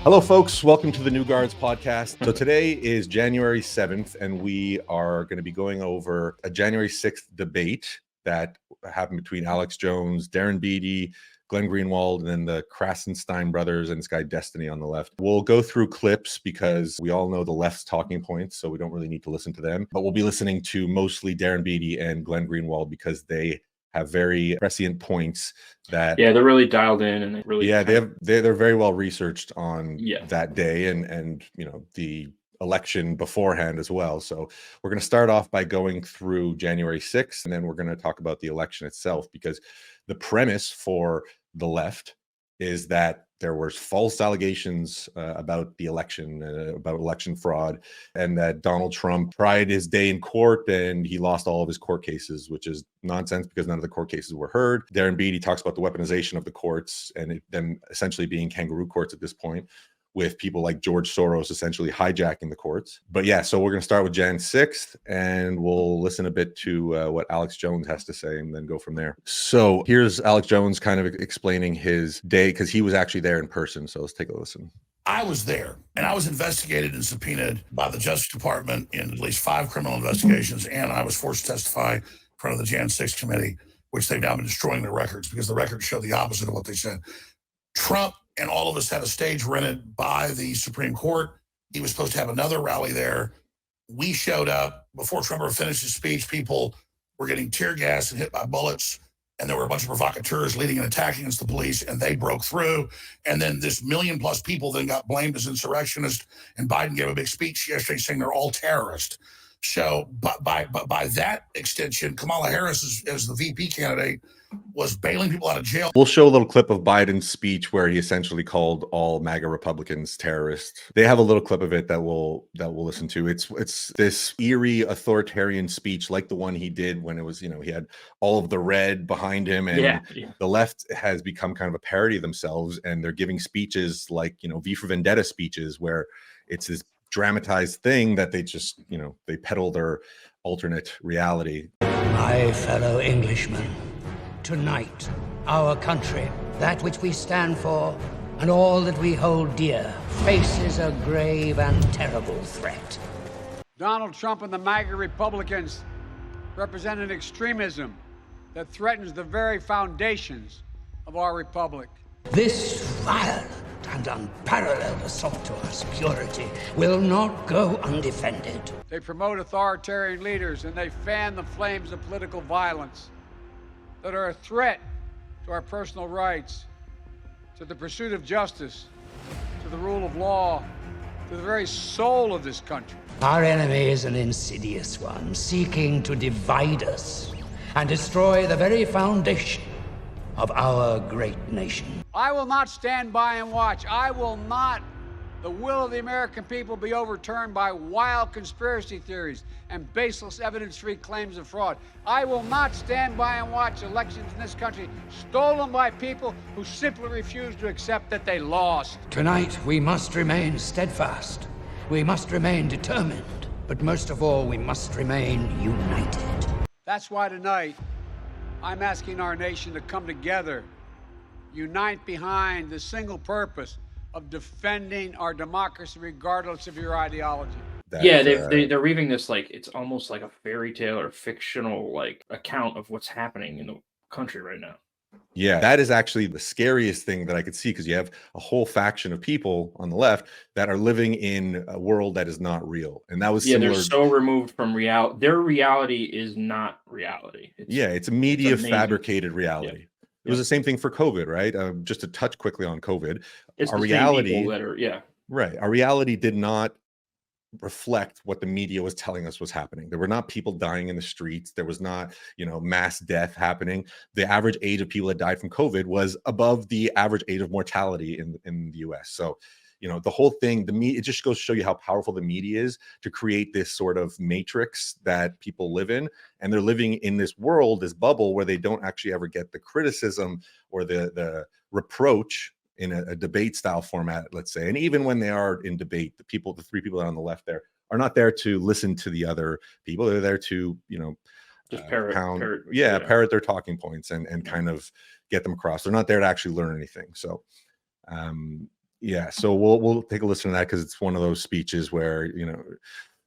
Hello, folks. Welcome to the New Guards podcast. So today is January 7th, and we are going to be going over a January 6th debate that happened between Alex Jones, Darren Beattie, Glenn Greenwald, and then the Krassenstein brothers and this guy Destiny on the left. We'll go through clips because we all know the left's talking points, so we don't really need to listen to them. But we'll be listening to mostly Darren Beattie and Glenn Greenwald because they have very prescient points that they're really dialed in, and they're very well researched on Yeah. that day and you know the election beforehand as well. So we're going to start off by going through January 6th, and then we're going to talk about the election itself, because the premise for the left is that there was false allegations about the election, about election fraud, and that Donald Trump tried his day in court and he lost all of his court cases, which is nonsense because none of the court cases were heard. Darren Beattie talks about the weaponization of the courts and them essentially being kangaroo courts at this point, with people like George Soros essentially hijacking the courts. But yeah, so we're going to start with Jan 6th, and we'll listen a bit to what Alex Jones has to say and then go from there. So here's Alex Jones kind of explaining his day, because he was actually there in person. So let's take a listen. I was there, and I was investigated and subpoenaed by the Justice Department in at least 5 criminal investigations, and I was forced to testify in front of the Jan 6 committee, which they've now been destroying the records because the records show the opposite of what they said. Trump and all of us had a stage rented by the Supreme Court. He was supposed to have another rally there. We showed up. Before Trump ever finished his speech, people were getting tear gas and hit by bullets, and there were a bunch of provocateurs leading an attack against the police, and they broke through. And then this 1 million+ people then got blamed as insurrectionists, and Biden gave a big speech yesterday saying they're all terrorists. So by that extension, Kamala Harris, as the VP candidate, was bailing people out of jail. We'll show a little clip of Biden's speech where he essentially called all MAGA Republicans terrorists. They have a little clip of it that we'll listen to. It's this eerie authoritarian speech like the one he did when it was, you know, he had all of the red behind him, and the left has become kind of a parody of themselves, and they're giving speeches like, you know, V for Vendetta speeches, where it's this dramatized thing that they just, you know, they peddle their alternate reality. My fellow Englishmen, tonight, our country, that which we stand for, and all that we hold dear, faces a grave and terrible threat. Donald Trump and the MAGA Republicans represent an extremism that threatens the very foundations of our republic. This violent and unparalleled assault to our security will not go undefended. They promote authoritarian leaders, and they fan the flames of political violence that are a threat to our personal rights, to the pursuit of justice, to the rule of law, to the very soul of this country. Our enemy is an insidious one, seeking to divide us and destroy the very foundation of our great nation. I will not stand by and watch. I will not, the will of the American people, be overturned by wild conspiracy theories and baseless evidence-free claims of fraud. I will not stand by and watch elections in this country stolen by people who simply refuse to accept that they lost. Tonight, we must remain steadfast. We must remain determined. But most of all, we must remain united. That's why tonight, I'm asking our nation to come together, unite behind the single purpose of defending our democracy regardless of your ideology. They're reading this like it's almost like a fairy tale or fictional like account of what's happening in the country right now. Yeah, that is actually the scariest thing that I could see, because you have a whole faction of people on the left that are living in a world that is not real. And that was similar. They're so removed from reality. Their reality is not reality. It's a media fabricated reality. It was the same thing for COVID, right? Just to touch quickly on COVID, it's our the reality, same people that are, right? Our reality did not reflect what the media was telling us was happening. There were not people dying in the streets. There was not, you know, mass death happening. The average age of people that died from COVID was above the average age of mortality in the US. So, you know, the whole thing, the media, it just goes to show you how powerful the media is to create this sort of matrix that people live in. And they're living in this world, this bubble, where they don't actually ever get the criticism or the reproach in a debate style format, let's say. And even when they are in debate, the 3 people that are on the left there are not there to listen to the other people. They're there to, you know, just parrot their talking points and kind of get them across. They're not there to actually learn anything. So Yeah, so we'll take a listen to that because it's one of those speeches where, you know,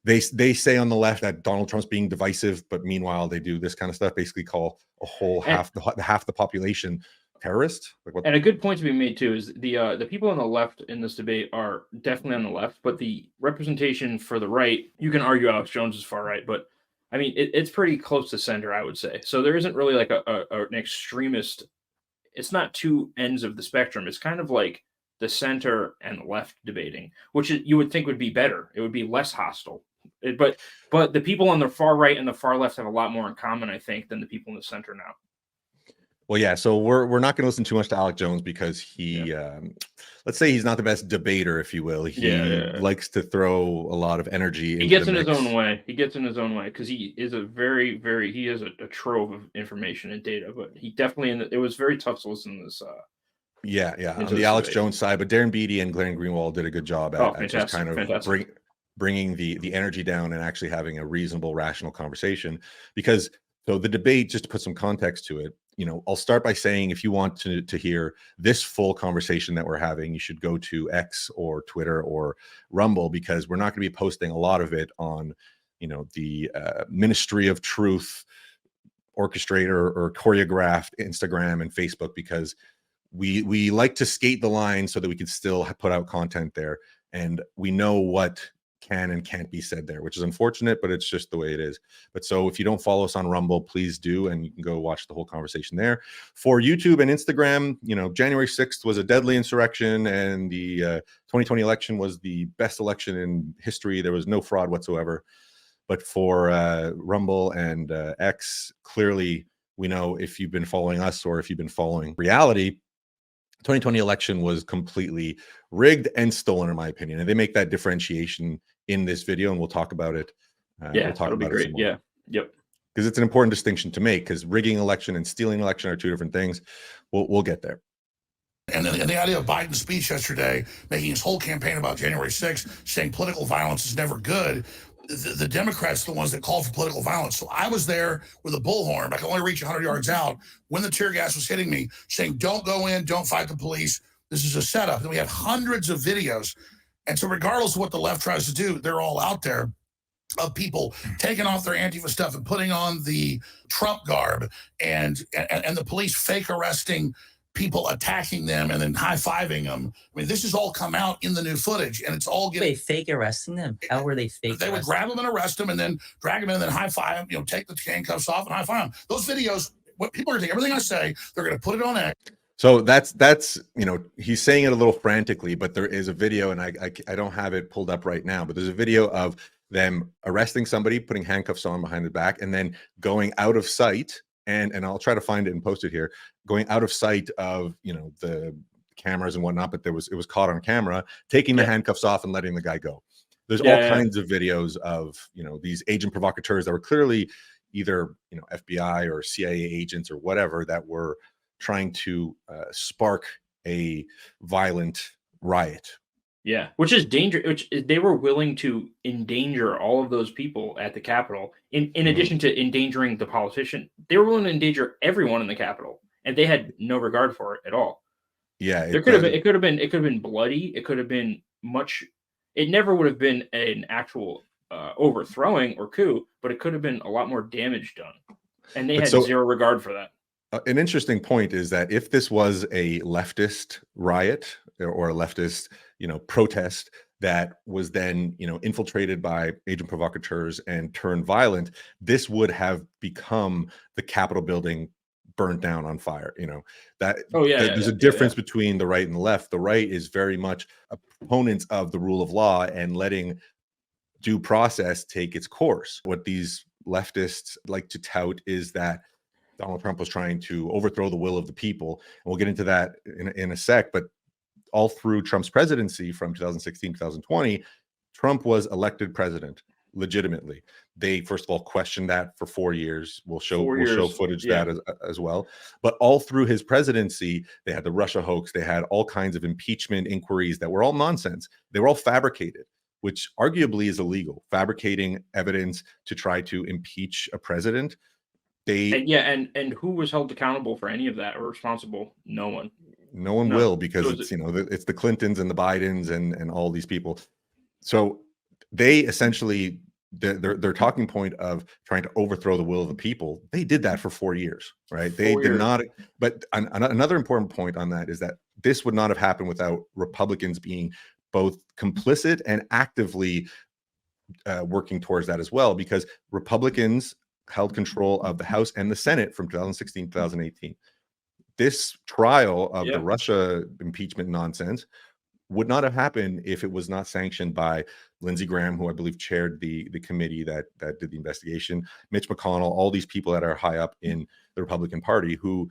they say on the left that Donald Trump's being divisive, but meanwhile they do this kind of stuff, basically call a whole And, half the population terrorist. Like what? and a good point to be made too is the people on the left in this debate are definitely on the left, but the representation for the right, you can argue Alex Jones is far right, but I mean it's pretty close to center, I would say. So there isn't really like an extremist. It's not two ends of the spectrum. It's kind of like the center and left debating, which you would think would be better. It would be less hostile. But the people on the far right and the far left have a lot more in common, I think, than the people in the center now. Well, yeah. So we're not going to listen too much to Alex Jones because he, let's say, he's not the best debater, if you will. He likes to throw a lot of energy. He gets in his own way. He gets in his own way because he is a trove of information and data. But he definitely it was very tough to listen to this. Yeah, on the Alex Jones side, but Darren Beattie and Glenn Greenwald did a good job at just kind of bringing the energy down and actually having a reasonable, rational conversation. Because so the debate, just to put some context to it, you know, I'll start by saying if you want to hear this full conversation that we're having, you should go to X or Twitter or Rumble, because we're not going to be posting a lot of it on, you know, the Ministry of Truth orchestrator or choreographed Instagram and Facebook, because we like to skate the line so that we can still put out content there, and we know what can and can't be said there, which is unfortunate, but it's just the way it is. But so if you don't follow us on Rumble, please do, and you can go watch the whole conversation there. For YouTube and Instagram, you know, January 6th was a deadly insurrection, and the 2020 election was the best election in history. There was no fraud whatsoever. But for Rumble and X, clearly we know, if you've been following us or if you've been following reality, 2020 election was completely rigged and stolen, in my opinion. And they make that differentiation in this video, and we'll talk about it. We'll talk about it. Yeah. Yep. Because it's an important distinction to make, because rigging election and stealing election are two different things. We'll get there. And the idea of Biden's speech yesterday, making his whole campaign about January 6th, saying political violence is never good. The Democrats are the ones that called for political violence. So I was there with a bullhorn. I could only reach 100 yards out when the tear gas was hitting me, saying, don't go in, don't fight the police. This is a setup. And we have hundreds of videos. And so regardless of what the left tries to do, they're all out there, of people taking off their Antifa stuff and putting on the Trump garb, and the police fake arresting people, attacking them and then high-fiving them. I mean, this has all come out in the new footage, and it's all getting... They fake arresting them? How were they fake They would grab them and arrest them and then drag them in and then high-five them, you know, take the handcuffs off and high-five them. Those videos, what people are going to take everything I say, they're going to put it on X. So that's you know, he's saying it a little frantically, but there is a video, and I don't have it pulled up right now, but there's a video of them arresting somebody, putting handcuffs on behind the back, and then going out of sight. And I'll try to find it and post it here, going out of sight of, you know, the cameras and whatnot, but it was caught on camera, taking the handcuffs off and letting the guy go. There's all kinds of videos of, you know, these agent provocateurs that were clearly either, you know, FBI or CIA agents or whatever, that were trying to spark a violent riot. Yeah, which is dangerous. Which is, they were willing to endanger all of those people at the Capitol. In addition to endangering the politician, they were willing to endanger everyone in the Capitol, and they had no regard for it at all. Yeah, It could have been bloody. It could have been much. It never would have been an actual overthrowing or coup, but it could have been a lot more damage done, and they had zero regard for that. An interesting point is that if this was a leftist riot or a leftist, you know, protest that was then, you know, infiltrated by agent provocateurs and turned violent, this would have become the Capitol building burned down on fire. You know, that there's a difference between the right and the left. The right is very much opponents of the rule of law and letting due process take its course. What these leftists like to tout is that Donald Trump was trying to overthrow the will of the people. And we'll get into that in a sec. But all through Trump's presidency from 2016 to 2020, Trump was elected president legitimately. They, first of all, questioned that for 4 years. We'll show footage that as well. But all through his presidency, they had the Russia hoax. They had all kinds of impeachment inquiries that were all nonsense. They were all fabricated, which arguably is illegal. Fabricating evidence to try to impeach a president. And who was held accountable for any of that or responsible? No one. No one No. will, because So it's, it's the Clintons and the Bidens and all these people. So they essentially, their talking point of trying to overthrow the will of the people, they did that for 4 years, right? They 4 did years. not. But another important point on that is that this would not have happened without Republicans being both complicit and actively working towards that as well, because Republicans held control of the House and the Senate from 2016 to 2018. This trial of the Russia impeachment nonsense would not have happened if it was not sanctioned by Lindsey Graham, who I believe chaired the committee that did the investigation, Mitch McConnell, all these people that are high up in the Republican Party, who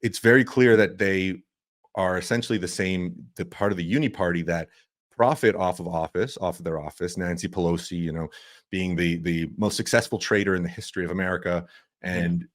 it's very clear that they are essentially the part of the uni party that profit off of their office. Nancy Pelosi, being the most successful trader in the history of America, and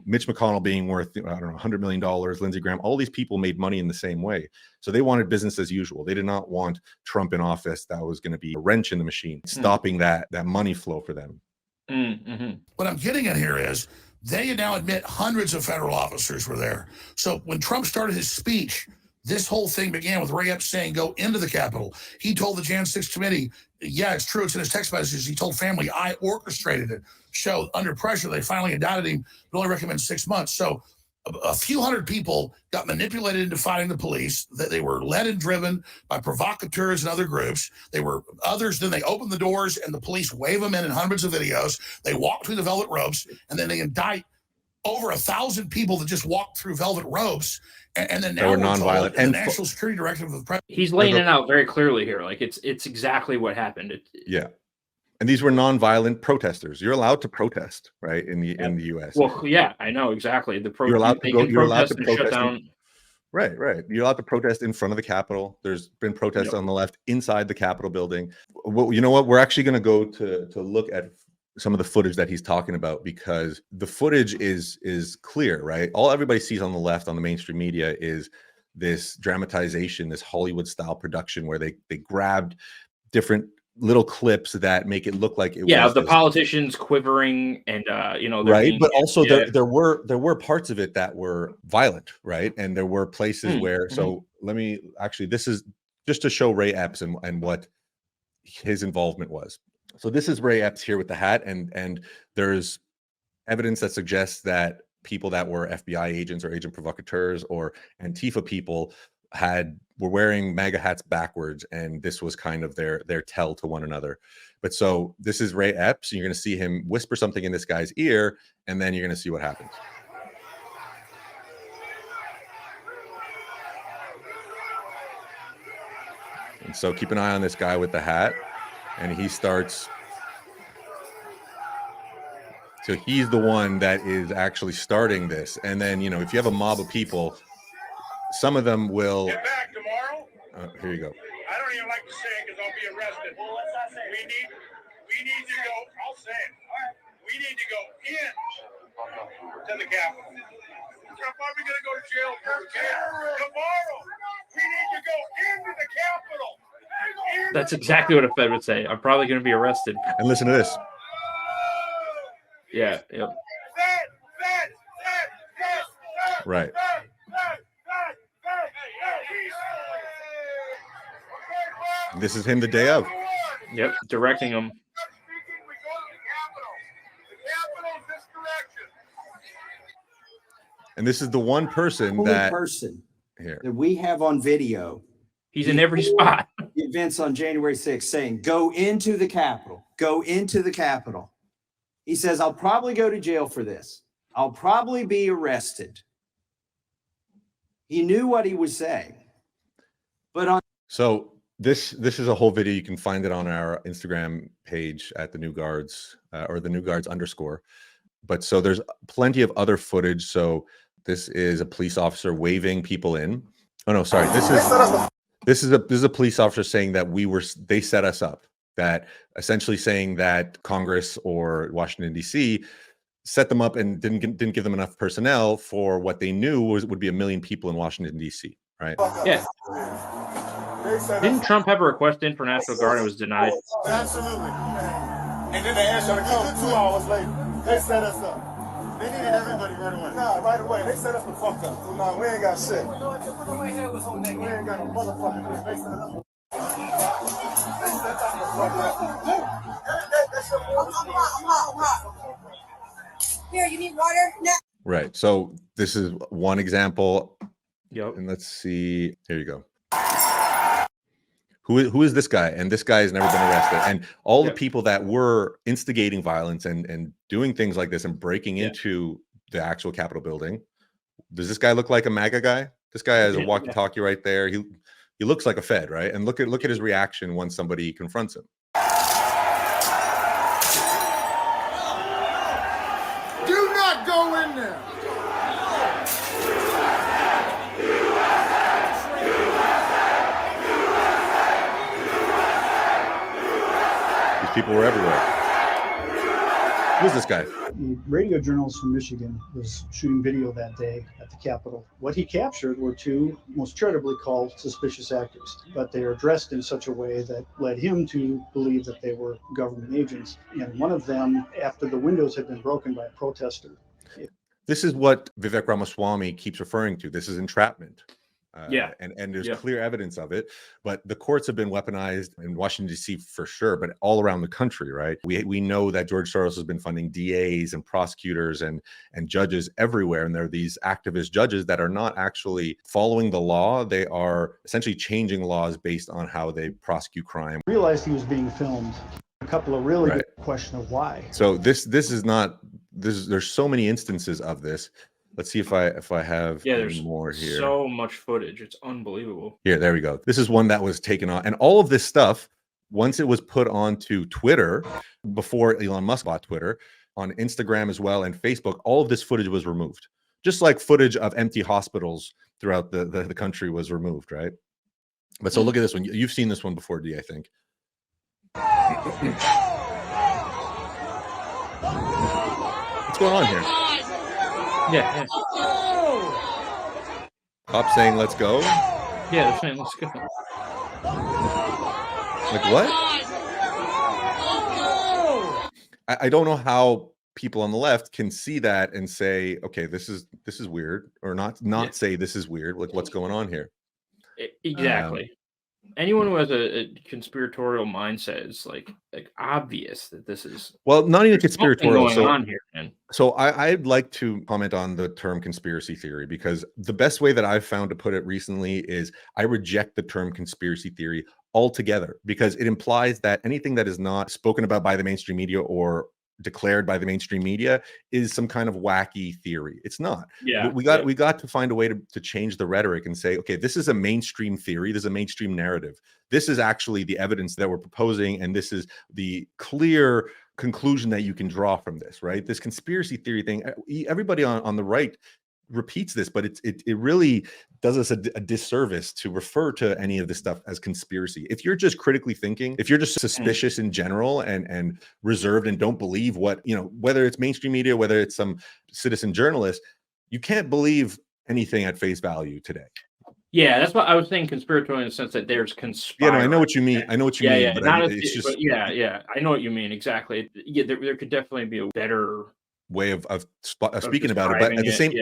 Mitch McConnell being worth, I don't know, $100 million, Lindsey Graham, all these people made money in the same way. So they wanted business as usual. They did not want Trump in office. That was going to be a wrench in the machine, stopping that money flow for them. Mm-hmm. What I'm getting at here is they now admit hundreds of federal officers were there. So when Trump started his speech, this whole thing began with Ray Epps saying, go into the Capitol. He told the Jan 6 committee, yeah, it's true, it's in his text messages. He told family, I orchestrated it. So under pressure, they finally indicted him, but only recommended 6 months. So a few hundred people got manipulated into fighting the police. They were led and driven by provocateurs and other groups. They were others. Then they opened the doors and the police wave them in hundreds of videos. They walk through the velvet ropes, and then they indict over 1,000 people that just walked through velvet ropes. And then now we're nonviolent. And the National Security Directive of the president. He's laying it out very clearly here. Like it's exactly what happened. Yeah. And these were nonviolent protesters. You're allowed to protest, right? In the U.S. Well, yeah, I know exactly. You're allowed to go. You're allowed to protest. Shut down. Right. You're allowed to protest in front of the Capitol. There's been protests on the left inside the Capitol building. Well, you know what? We're actually going to go to look at some of the footage that he's talking about, because the footage is clear, right? All everybody sees on the left, on the mainstream media, is this dramatization, this Hollywood style production where they grabbed different little clips that make it look like it was the politicians quivering and right, but also there were parts of it that were violent, right? And there were places where so let me actually, this is just to show Ray Epps and what his involvement was. So this is Ray Epps here with the hat, and there's evidence that suggests that people that were FBI agents or agent provocateurs or Antifa people were wearing MAGA hats backwards, and this was kind of their tell to one another. But so this is Ray Epps, and you're going to see him whisper something in this guy's ear, and then you're going to see what happens. And so keep an eye on this guy with the hat, and he starts. So he's the one that is actually starting this. And then, if you have a mob of people, some of them will. Get back tomorrow. Here you go. I don't even like to say it because I'll be arrested. Well, let's not say it. We need to go. I'll say it. We need to go in to the Capitol. I'm probably going to go to jail tomorrow. We need to go into the Capitol. That's exactly what a Fed would say. I'm probably going to be arrested. And listen to this. Yeah. Yep. Right. This is him the day of. Yep. Directing them. And this is the one person here that we have on video. He's in every spot. The events on January 6th saying, go into the Capitol. Go into the Capitol. He says, I'll probably go to jail for this. I'll probably be arrested. He knew what he was saying. But so this is a whole video. You can find it on our Instagram page at the New Guards or the New Guards _. But so there's plenty of other footage. So this is a police officer waving people in. Oh no, sorry. This is a police officer saying that they set us up. That essentially saying that Congress or Washington D.C. set them up and didn't give them enough personnel for what they knew would be 1 million people in Washington D.C. Right? Yeah. Didn't Trump have a request in for National Guard and it was denied? Absolutely. And then they asked you to come 2 hours later. They set us up. They needed everybody right away. Nah, right away. They set us the fuck up. So, nah, we ain't got shit. We ain't got no motherfucking shit. They set us up. Here, you need water? No. Right. So this is one example. Yep. And let's see. Here you go. Who is this guy? And this guy has never been arrested. And all the people that were instigating violence and doing things like this and breaking into the actual Capitol building. Does this guy look like a MAGA guy? This guy has a walkie-talkie right there. He looks like a Fed, right? And look at his reaction when somebody confronts him. Do not go in there. These people were everywhere. Who's this guy? The radio journalist from Michigan was shooting video that day at the Capitol. What he captured were two, most charitably called suspicious actors, but they are dressed in such a way that led him to believe that they were government agents. And one of them, after the windows had been broken by a protester. This is what Vivek Ramaswamy keeps referring to. This is entrapment. And there's clear evidence of it, but the courts have been weaponized in Washington, D.C. for sure, but all around the country, right? We know that George Soros has been funding DAs and prosecutors and judges everywhere. And there are these activist judges that are not actually following the law. They are essentially changing laws based on how they prosecute crime. Realized he was being filmed. A couple of really good questions of why. So this is not, there's so many instances of this. Let's see if I have there's more here. So much footage. It's unbelievable. Here, there we go. This is one that was taken on. And all of this stuff, once it was put onto Twitter, before Elon Musk bought Twitter, on Instagram as well and Facebook, all of this footage was removed. Just like footage of empty hospitals throughout the country was removed, right? But so look at this one. You've seen this one before, D, I think. What's going on here? Yeah. Cops saying, let's go? Yeah, they're saying, let's go. Like what? I don't know how people on the left can see that and say, okay, this is weird, or not say this is weird. Like, what's going on here? Exactly. Anyone who has a conspiratorial mindset is like obvious that this is not even conspiratorial. Going on here, man. So I'd like to comment on the term conspiracy theory, because the best way that I've found to put it recently is I reject the term conspiracy theory altogether, because it implies that anything that is not spoken about by the mainstream media or declared by the mainstream media is some kind of wacky theory. It's not. We got to find a way to change the rhetoric and say, okay, this is a mainstream theory, this is a mainstream narrative, this is actually the evidence that we're proposing, and this is the clear conclusion that you can draw from this, right? This conspiracy theory thing, everybody on the right repeats this, but it really does us a disservice to refer to any of this stuff as conspiracy. If you're just critically thinking, if you're just suspicious in general and reserved and don't believe what, whether it's mainstream media, whether it's some citizen journalist, you can't believe anything at face value today. Yeah, that's what I was saying, conspiratorial in the sense that there's conspiracy. I know what you mean. I know what you mean. But it's just, I know what you mean exactly. Yeah, there could definitely be a better way of speaking about it, but at the same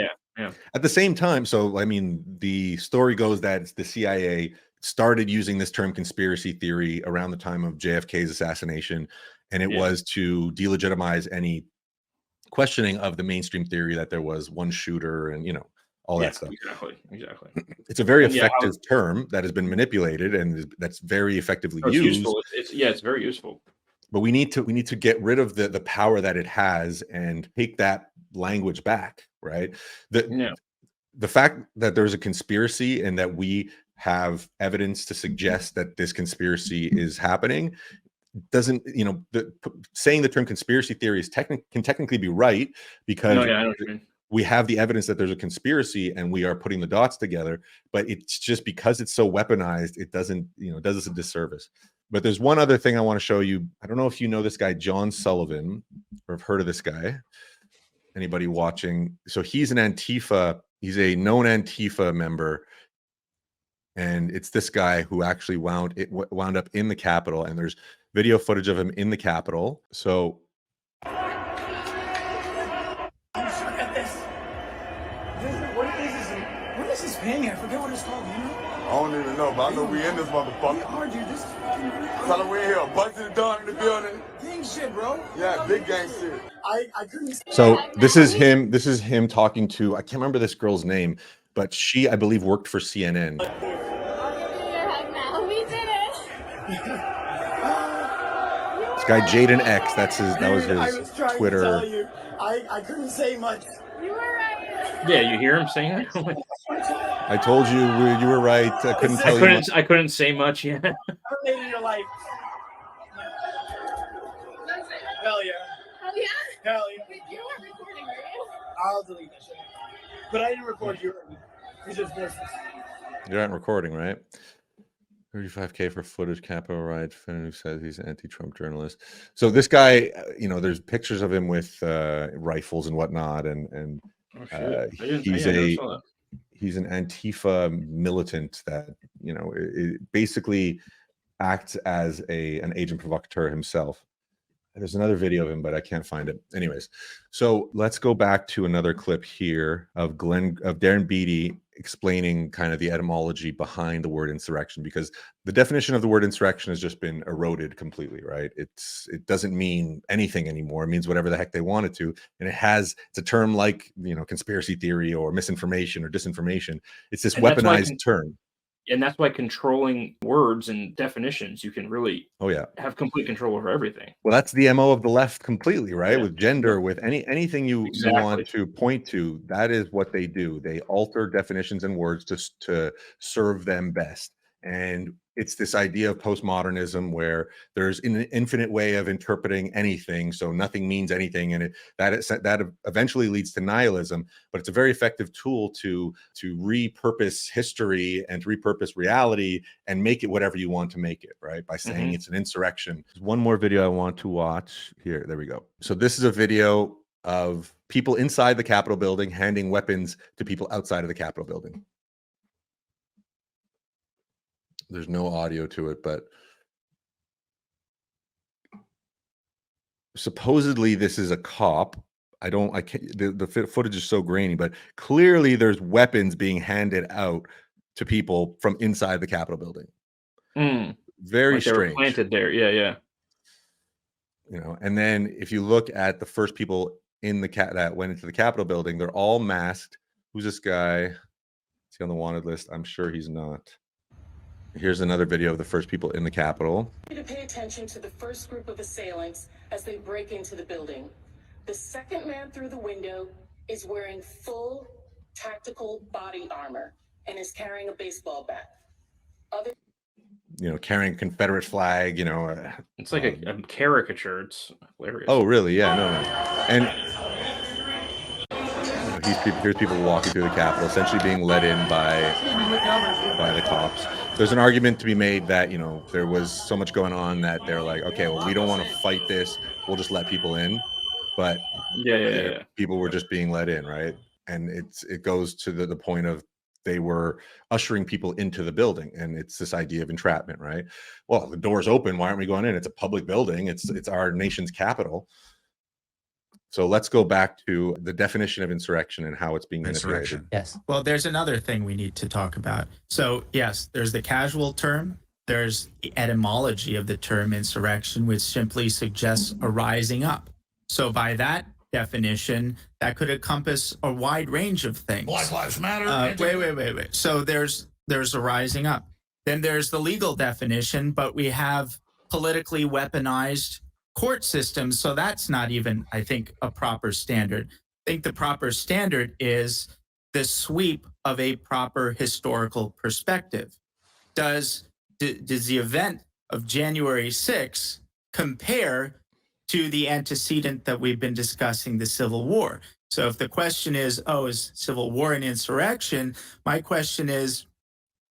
at the same time, so I mean, the story goes that the CIA started using this term conspiracy theory around the time of JFK's assassination, and it was to delegitimize any questioning of the mainstream theory that there was one shooter and all that stuff. Exactly. It's a very effective term that has been manipulated and that's very effectively used. Useful. It's very useful. But we need to get rid of the power that it has and take that language back, right? The fact that there's a conspiracy and that we have evidence to suggest that this conspiracy is happening doesn't, saying the term conspiracy theory can technically be right, because we have the evidence that there's a conspiracy and we are putting the dots together, but it's just because it's so weaponized, it doesn't, does us a disservice. But there's one other thing I want to show you. I don't know if you know this guy, John Sullivan, or have heard of this guy. Anybody watching? So he's an Antifa. He's a known Antifa member. And it's this guy who actually wound up in the Capitol. And there's video footage of him in the Capitol. So painting. I forget what it's called. You know? I don't even know, but I know we in this motherfucker. Hard, dude. This is fucking real. Tell him we in here. Busted done in the building. Gang shit, bro. Yeah, big gang shit. I couldn't. So this is him. This is him talking to, I can't remember this girl's name, but she, I believe, worked for CNN. I'll give you your hug now. We did it. This guy Jaden X. That was I his was trying Twitter. to tell you. I couldn't say much. You were right. Yeah, you hear him saying that? I told you you were right. I couldn't tell you. I couldn't say much yet. I made it in your life. Hell yeah. Oh yeah. Hell yeah. Wait, you were recording, right? I'll delete that shit. But I didn't record you. It's just voices. You're not recording, right? 35K for footage. Capo Riot fan who says he's an anti-Trump journalist. So this guy, there's pictures of him with rifles and whatnot, and Oh, shit. he's an Antifa militant that it basically acts as an agent provocateur himself. There's another video of him, but I can't find it. Anyways, so let's go back to another clip here of Darren Beattie explaining kind of the etymology behind the word insurrection, because the definition of the word insurrection has just been eroded completely, right? It doesn't mean anything anymore. It means whatever the heck they want it to, and it's a term like conspiracy theory or misinformation or disinformation. It's this weaponized term. And that's why controlling words and definitions, you can really have complete control over everything. Well, that's the MO of the left completely, right? Yeah. With gender, with anything you want to point to, that is what they do. They alter definitions and words to serve them best. And it's this idea of postmodernism where there's an infinite way of interpreting anything, so nothing means anything, and that eventually leads to nihilism. But it's a very effective tool to repurpose history and to repurpose reality and make it whatever you want to make it, right? By saying it's an insurrection. There's one more video I want to watch here. There we go. So this is a video of people inside the Capitol building handing weapons to people outside of the Capitol building. There's no audio to it, but supposedly this is a cop. I can't, the footage is so grainy, but clearly there's weapons being handed out to people from inside the Capitol building. Very like strange. They were planted there. Yeah. And then if you look at the first people that went into the Capitol building, they're all masked. Who's this guy? Is he on the wanted list? I'm sure he's not. Here's another video of the first people in the Capitol. To pay attention to the first group of assailants as they break into the building. The second man through the window is wearing full tactical body armor and is carrying a baseball bat. Carrying a Confederate flag, It's like a caricature. It's hilarious. Oh, really? Yeah, no. And here's people walking through the Capitol, essentially being led in by the cops. There's an argument to be made that, there was so much going on that they're like, okay, well, we don't want to fight this. We'll just let people in. But people were just being let in, right? And it goes to the point of they were ushering people into the building, and it's this idea of entrapment, right? Well, the door's open. Why aren't we going in? It's a public building. It's our nation's capital. So let's go back to the definition of insurrection and how it's being manipulated. Yes. Well, there's another thing we need to talk about. So yes, there's the casual term. There's the etymology of the term insurrection, which simply suggests a rising up. So by that definition, that could encompass a wide range of things. Black Lives Matter. Wait. So there's a rising up. Then there's the legal definition, but we have politically weaponized court systems. So that's not even, I think, a proper standard. I think the proper standard is the sweep of a proper historical perspective. Does the event of January 6th compare to the antecedent that we've been discussing, the Civil War? So if the question is Civil War an insurrection? My question is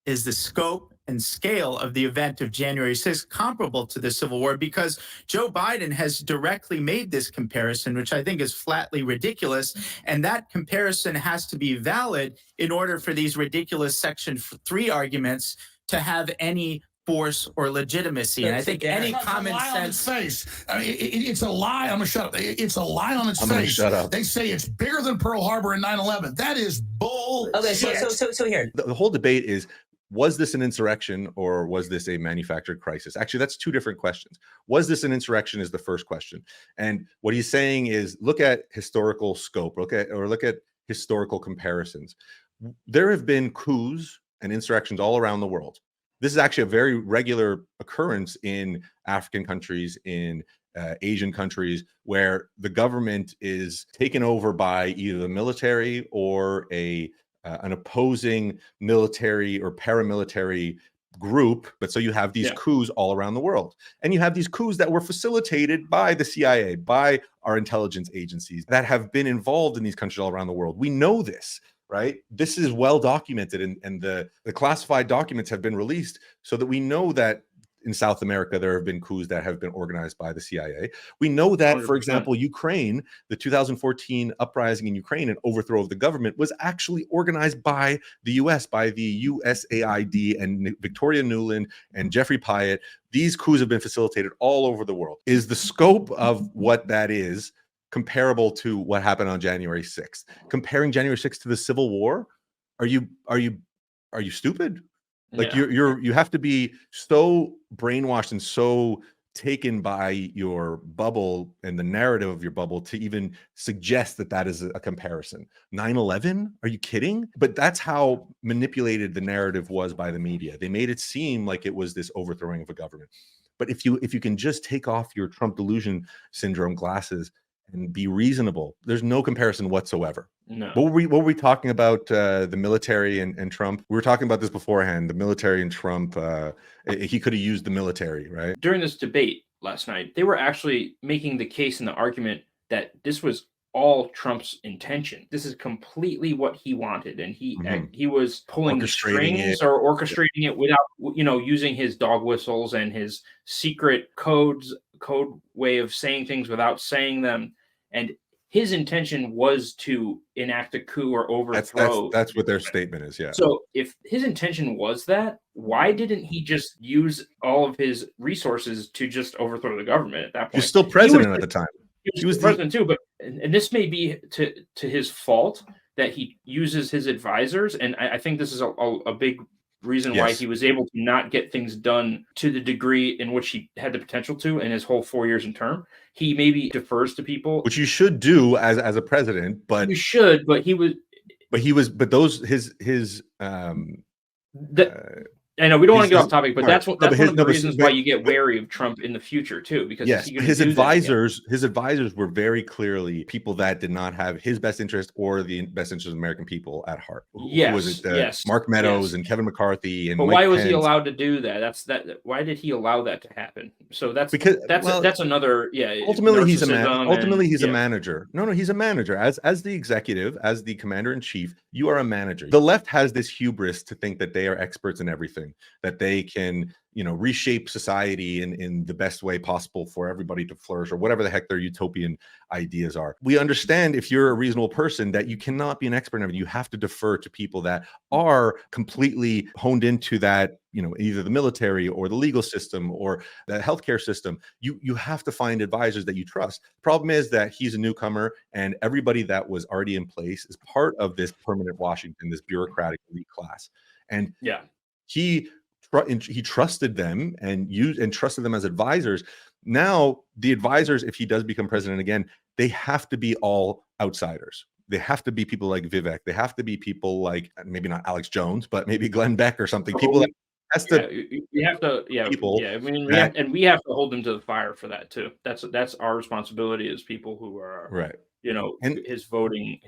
the scope and scale of the event of January 6th comparable to the Civil War? Because Joe Biden has directly made this comparison, which I think is flatly ridiculous. And that comparison has to be valid in order for these ridiculous Section 3 arguments to have any force or legitimacy. And I think any It's a common lie on its sense. face. I mean, it's a lie. I'm gonna shut up. It's a lie on its I'm gonna face. shut up. They say it's bigger than Pearl Harbor and 9/11. That is bull. Okay, so here. The whole debate is, was this an insurrection or was this a manufactured crisis? Actually, that's two different questions. Was this an insurrection is the first question. And what he's saying is, look at historical scope, look at historical comparisons. There have been coups and insurrections all around the world. This is actually a very regular occurrence in African countries, in Asian countries, where the government is taken over by either the military or an opposing military or paramilitary group. But so you have these coups all around the world, and you have these coups that were facilitated by the CIA, by our intelligence agencies that have been involved in these countries all around the world. We know this, right? This is well documented, and the classified documents have been released so that we know that in South America there have been coups that have been organized by the CIA. We know that, for 100%. example, Ukraine, the 2014 uprising in Ukraine and overthrow of the government was actually organized by the US, by the USAID and Victoria Nuland and Jeffrey Pyatt. These coups have been facilitated all over the world. Is the scope of what that is comparable to what happened on January 6th? Comparing January 6th to the Civil War? Are you stupid? Like you have to be so brainwashed and so taken by your bubble and the narrative of your bubble to even suggest that that is a comparison. 9/11? Are you kidding? But that's how manipulated the narrative was by the media. They made it seem like it was this overthrowing of a government. But if you can just take off your Trump delusion syndrome glasses and be reasonable, there's no comparison whatsoever. No. What were we talking about? The military and Trump. We were talking about this beforehand. The military and Trump. He could have used the military, right? During this debate last night, they were actually making the case and the argument that this was all Trump's intention. This is completely what he wanted, and he was pulling the Orchestrating strings it. or orchestrating it without, using his dog whistles and his secret code way of saying things without saying them. And his intention was to enact a coup or overthrow. That's what their statement is. Yeah. So if his intention was that, why didn't he just use all of his resources to just overthrow the government at that point? He was still president at the time. He was the president too, but and this may be to his fault that he uses his advisors, and I think this is a big reason why Yes. he was able to not get things done to the degree in which he had the potential to in his whole 4 years in term. He maybe defers to people, Which you should do as a president, but you should, but he was. I know we don't want to get off topic, but that's one of the reasons why you get wary of Trump in the future too, because yes, is he gonna his do that again? advisors were very clearly people that did not have his best interest or the best interest of American people at heart. Who was it? Yes, Mark Meadows yes. and Kevin McCarthy and But Mike why was he Pence. allowed to do that? Why did he allow that to happen? So that's another Ultimately, he's a narcissism manager. No, he's a manager. As the executive, as the commander in chief, you are a manager. The left has this hubris to think that they are experts in everything, that they can reshape society in the best way possible for everybody to flourish, or whatever the heck their utopian ideas are. We understand, if you're a reasonable person, that you cannot be an expert in everything. You have to defer to people that are completely honed into that, either the military or the legal system or the healthcare system. You have to find advisors that you trust. The problem is that he's a newcomer, and everybody that was already in place is part of this permanent Washington, this bureaucratic elite class. And he trusted them and trusted them as advisors. Now, the advisors, if he does become president again, they have to be all outsiders. They have to be people like Vivek. They have to be people like, maybe not Alex Jones, but maybe Glenn Beck or something. People that we have to, people I mean, that- we have to hold them to the fire for that too. That's our responsibility as people who are right. And his voting.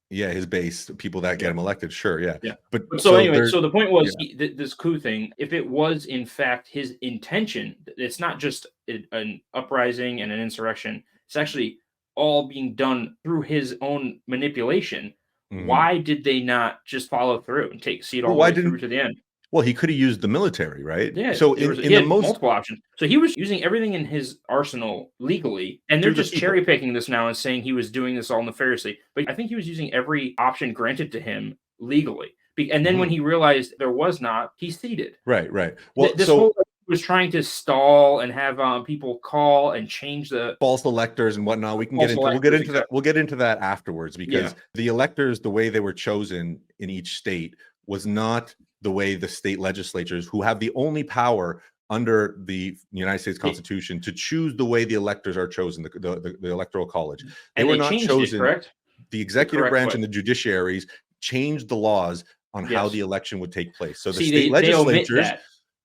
His base, people that get him elected, sure, yeah. But so anyway, so the point was this coup thing. If it was in fact his intention, it's not just an uprising and an insurrection. It's actually all being done through his own manipulation. Why did they not just follow through and see it all the way through to the end? Well, he could have used the military, right? Yeah. So he in had the most multiple options. So he was using everything in his arsenal legally, and they're Through the just people. cherry picking this now and saying he was doing this all nefariously. But I think he was using every option granted to him legally. And then when he realized there was not, he ceded. Right. Well, This whole was trying to stall and have people call and change the false electors and whatnot. We'll get into that. We'll get into that afterwards, because the electors, the way they were chosen in each state, was not the way the state legislatures, who have the only power under the United States Constitution to choose the way the electors are chosen, the Electoral College. They were not chosen. Correct? The executive branch and the judiciaries changed the laws on how the election would take place. So the state legislatures.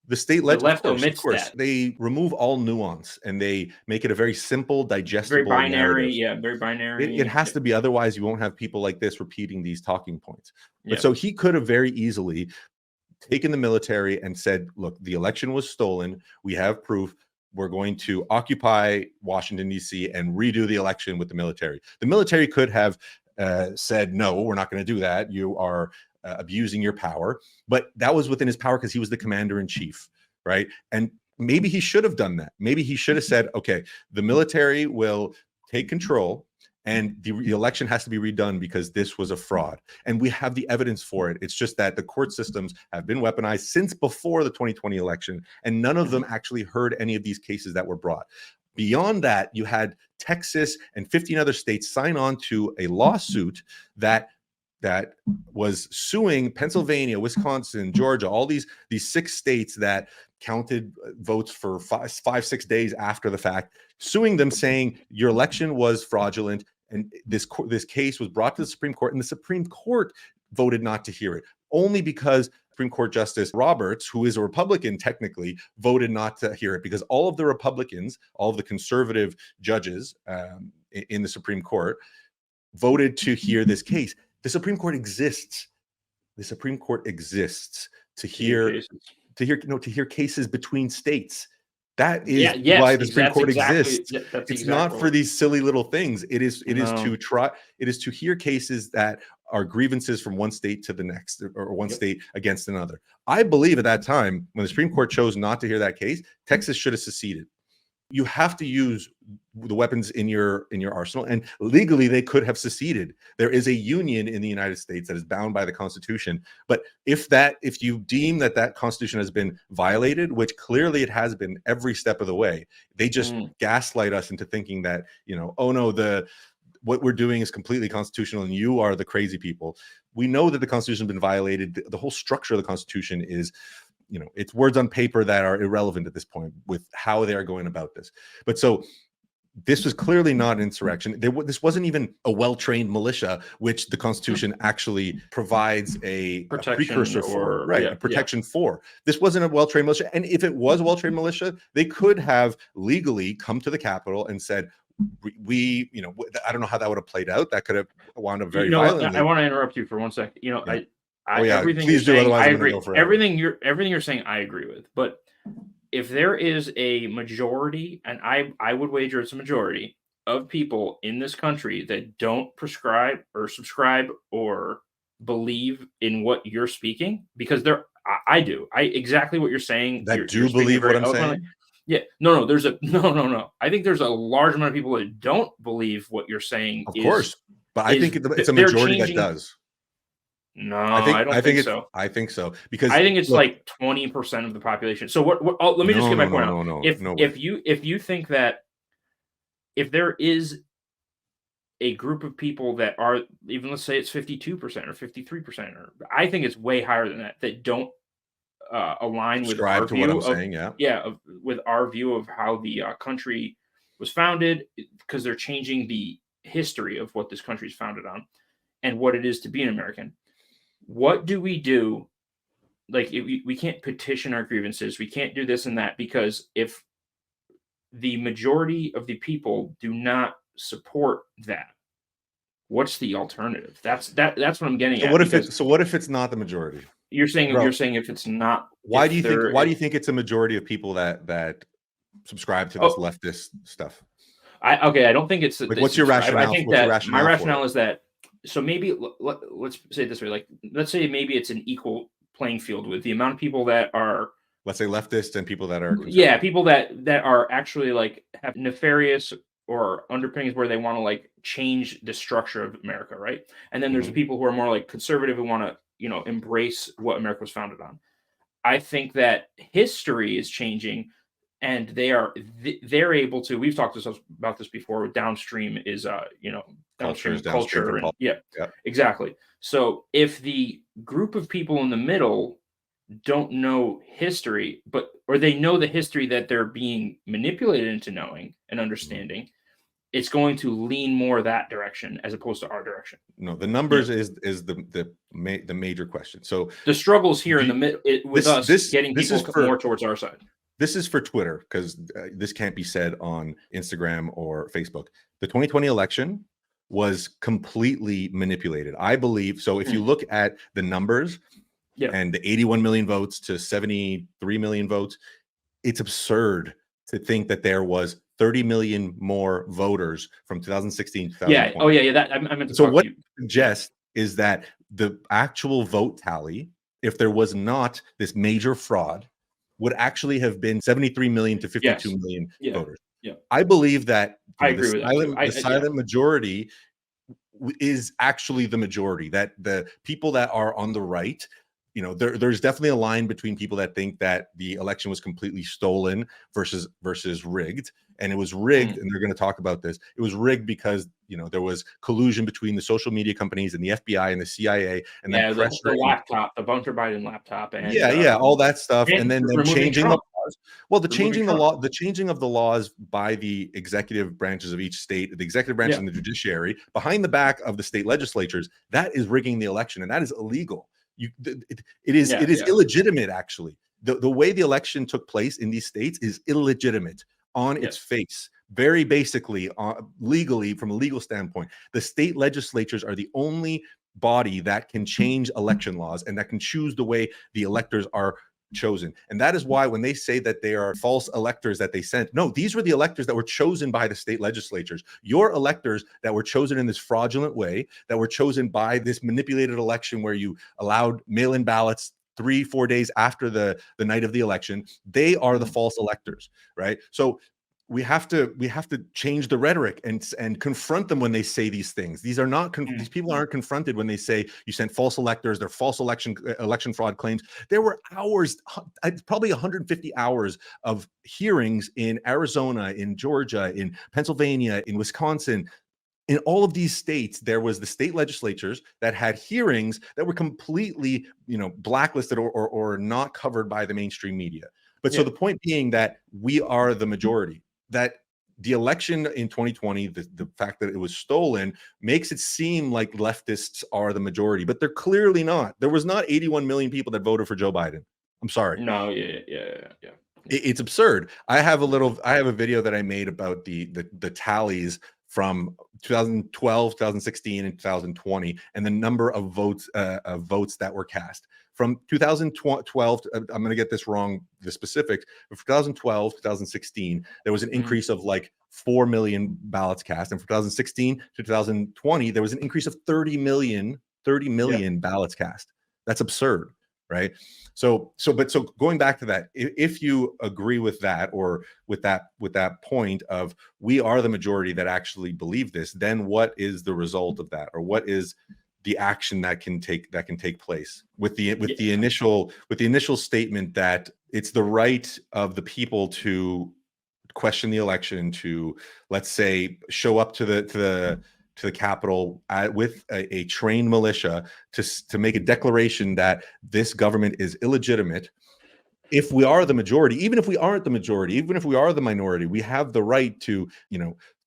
The state legislature, of course, they remove all nuance and they make it a very simple, digestible, very binary. narrative. Very binary. It has to be, otherwise you won't have people like this repeating these talking points. But so he could have very easily taken the military and said, look, the election was stolen. We have proof. We're going to occupy Washington, D.C. and redo the election with the military. The military could have said, no, we're not going to do that. You are abusing your power. But that was within his power because he was the commander in chief, right? And maybe he should have done that. Maybe he should have said, okay, the military will take control and the election has to be redone because this was a fraud. And we have the evidence for it. It's just that the court systems have been weaponized since before the 2020 election, and none of them actually heard any of these cases that were brought. Beyond that, you had Texas and 15 other states sign on to a lawsuit that was suing Pennsylvania, Wisconsin, Georgia, all these 6 states that counted votes for 5-6 days after the fact, suing them, saying your election was fraudulent. And this case was brought to the Supreme Court, and the Supreme Court voted not to hear it, only because Supreme Court Justice Roberts, who is a Republican technically, voted not to hear it, because all of the Republicans, all of the conservative judges in the Supreme Court voted to hear this case. The Supreme Court exists. The Supreme Court exists to hear cases between states. That is why the Supreme Court exists. It's not for these silly little things. It is to hear cases that are grievances from one state to the next, or one state against another. I believe at that time, when the Supreme Court chose not to hear that case, Texas should have seceded. You have to use the weapons in your arsenal, and legally they could have seceded. There is a union in the United States that is bound by the Constitution. But if you deem that Constitution has been violated, which clearly it has been every step of the way, they just gaslight us into thinking that, oh no, what we're doing is completely constitutional and you are the crazy people. We know that the Constitution has been violated. The whole structure of the Constitution is, it's words on paper that are irrelevant at this point with how they are going about this. But so this was clearly not an insurrection. This wasn't even a well-trained militia, which the Constitution actually provides a precursor for, right? A protection for. This wasn't a well-trained militia. And if it was a well-trained militia, they could have legally come to the Capitol and said, I don't know how that would have played out. That could have wound up very violently. I want to interrupt you for 1 second. Everything please do. Otherwise, I agree. Everything you're saying, I agree with. But if there is a majority, and I would wager it's a majority of people in this country that don't prescribe or subscribe or believe in what you're speaking, because I do. Exactly what you're saying. That do believe what I'm saying. Yeah, no. There's no. I think there's a large amount of people that don't believe what you're saying. Of course, but I think it's a majority that does. No, I don't think so. I think so, because I think it's like 20% of the population. So what? Let me just get my point out. No, if you think that if there is a group of people that are, even let's say it's 52% or 53%, or I think it's way higher than that don't align with our view what I'm saying, with our view of how the country was founded, because they're changing the history of what this country is founded on and what it is to be an American. What do we do? Like, we can't petition our grievances. We can't do this and that, because if the majority of the people do not support that, what's the alternative? That's what I'm getting at. What if it's not the majority? You're saying if it's not. Why do you think it's a majority of people that subscribe to this leftist stuff? I don't think it's what's your rationale? I think my rationale is that, so maybe let's say it this way, like, let's say maybe it's an equal playing field with the amount of people that are, let's say, leftist and people that are people that are actually like have nefarious or underpinnings where they want to like change the structure of America, right? And then there's the people who are more like conservative, who want to embrace what America was founded on. I think that history is changing, and they're able to. We've talked about this before. Downstream is downstream culture, and yeah, exactly. So if the group of people in the middle don't know history, or they know the history that they're being manipulated into knowing and understanding, it's going to lean more that direction as opposed to our direction. No, the numbers is the major question. So the struggles here in the middle with getting people more towards our side. This is for Twitter, because this can't be said on Instagram or Facebook. The 2020 election was completely manipulated, I believe. So if you look at the numbers, and the 81 million votes to 73 million votes, it's absurd to think that there was 30 million more voters from 2016 to 2020. Yeah. That I meant to so talk what to you. I suggest is that the actual vote tally, if there was not this major fraud, would actually have been 73 million to 52 million voters. Yeah. I believe that I agree with that. the silent majority is actually the majority, that the people that are on the right, there's definitely a line between people that think that the election was completely stolen versus rigged. And it was rigged, and they're going to talk about this. It was rigged because there was collusion between the social media companies and the FBI and the CIA, and then the laptop, the Bunker Biden laptop, and all that stuff, and then changing the laws. Well, the changing of the laws by the executive branches of each state, the executive branch and the judiciary, behind the back of the state legislatures, that is rigging the election, and that is illegal. It is illegitimate. Actually, the way the election took place in these states is illegitimate on its face. Very basically, legally, from a legal standpoint, the state legislatures are the only body that can change election laws and that can choose the way the electors are chosen. And that is why when they say that they are false electors that they sent, no, these were the electors that were chosen by the state legislatures. Your electors that were chosen in this fraudulent way, that were chosen by this manipulated election where you allowed mail-in ballots 3-4 days after the night of the election, they are the false electors, right? So we have to change the rhetoric and confront them when they say these things. These are not these people aren't confronted when they say you sent false electors, they're false election fraud claims. There were hours, probably 150 hours of hearings in Arizona, in Georgia, in Pennsylvania, in Wisconsin. In all of these states, there was the state legislatures that had hearings that were completely, blacklisted or not covered by the mainstream media. But so the point being that we are the majority, that the election in 2020, the fact that it was stolen makes it seem like leftists are the majority, but they're clearly not. There was not 81 million people that voted for Joe Biden. I'm sorry. No, It's absurd. I have a video that I made about the tallies from 2012, 2016, and 2020, and the number of votes that were cast. From 2012, I'm going to get this wrong, the specifics, but from 2012 to 2016, there was an increase of like 4 million ballots cast. And from 2016 to 2020, there was an increase of 30 million ballots cast. That's absurd, right? So going back to that, if you agree with that, or with that point of we are the majority that actually believe this, then what is the result of that, or what is the action that can take place with the initial statement that it's the right of the people to question the election, to, let's say, show up to the Capitol with a trained militia to make a declaration that this government is illegitimate. If we are the majority, even if we aren't the majority, even if we are the minority, we have the right to,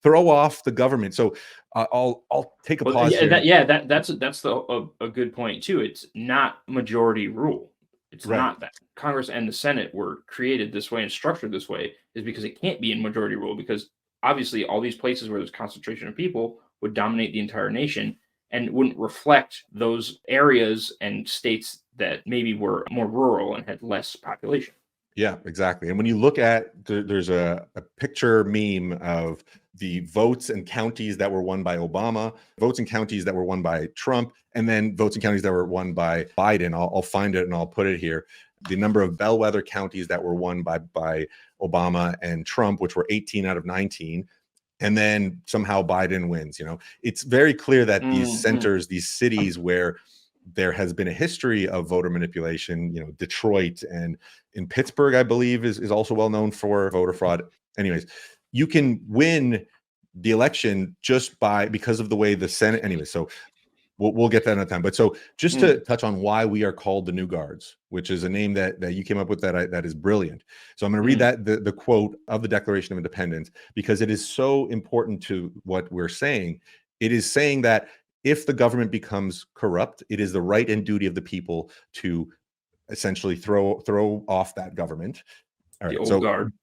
throw off the government. So I'll take a pause. That's a good point too. It's not majority rule. It's not that. Congress and the Senate were created this way and structured this way is because it can't be in majority rule, because obviously all these places where there's concentration of people would dominate the entire nation and wouldn't reflect those areas and states that maybe were more rural and had less population. Yeah, exactly. And when you look at, there's a picture meme of the votes and counties that were won by Obama, votes and counties that were won by Trump, and then votes and counties that were won by Biden. I'll find it and I'll put it here. The number of bellwether counties that were won by Obama and Trump, which were 18 out of 19. And then somehow Biden wins. It's very clear that these centers, these cities where there has been a history of voter manipulation. You know, Detroit and in Pittsburgh, I believe, is also well known for voter fraud. Anyways, you can win the election just because of the way the Senate. Anyway, so we'll get that another time. But so just to touch on why we are called the New Guards, which is a name that you came up with that is brilliant. So I'm going to read that the quote of the Declaration of Independence, because it is so important to what we're saying. It is saying that if the government becomes corrupt, it is the right and duty of the people to essentially throw off that government. All right, the old guard.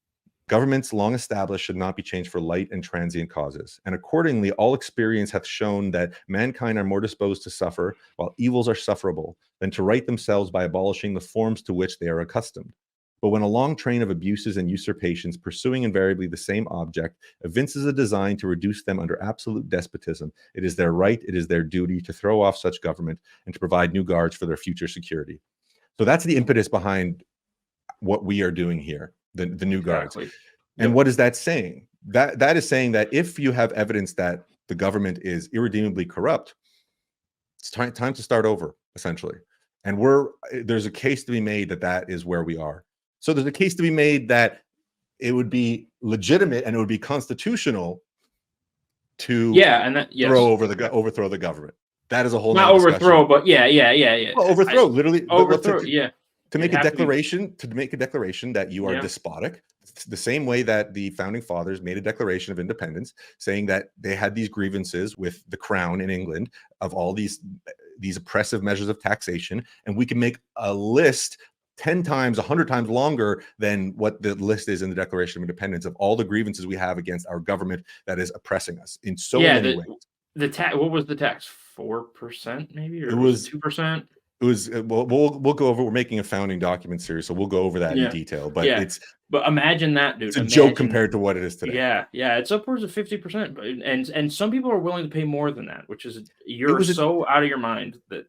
Governments long established should not be changed for light and transient causes. And accordingly, all experience hath shown that mankind are more disposed to suffer, while evils are sufferable, than to right themselves by abolishing the forms to which they are accustomed. But when a long train of abuses and usurpations, pursuing invariably the same object, evinces a design to reduce them under absolute despotism, it is their right, it is their duty to throw off such government and to provide new guards for their future security. So that's the impetus behind what we are doing here. The new guards. Exactly. And what is that saying? That is saying that if you have evidence that the government is irredeemably corrupt, it's time to start over, essentially. And there's a case to be made that is where we are. So there's a case to be made that it would be legitimate and it would be constitutional to overthrow the government. That is a whole not overthrow, but yeah. Well, overthrow, literally overthrow, to make a declaration that you are despotic, the same way that the founding fathers made a declaration of independence saying that they had these grievances with the crown in England of all these oppressive measures of taxation, and we can make a list 10 times, 100 times longer than what the list is in the Declaration of Independence of all the grievances we have against our government that is oppressing us in so many ways. The tax, what was the tax? 4% maybe, or it was 2%. It was we'll go over. We're making a founding document series, so we'll go over that in detail. But but imagine that, dude. It's a joke compared to what it is today. Yeah, it's upwards of 50%, and some people are willing to pay more than that, which is so out of your mind that.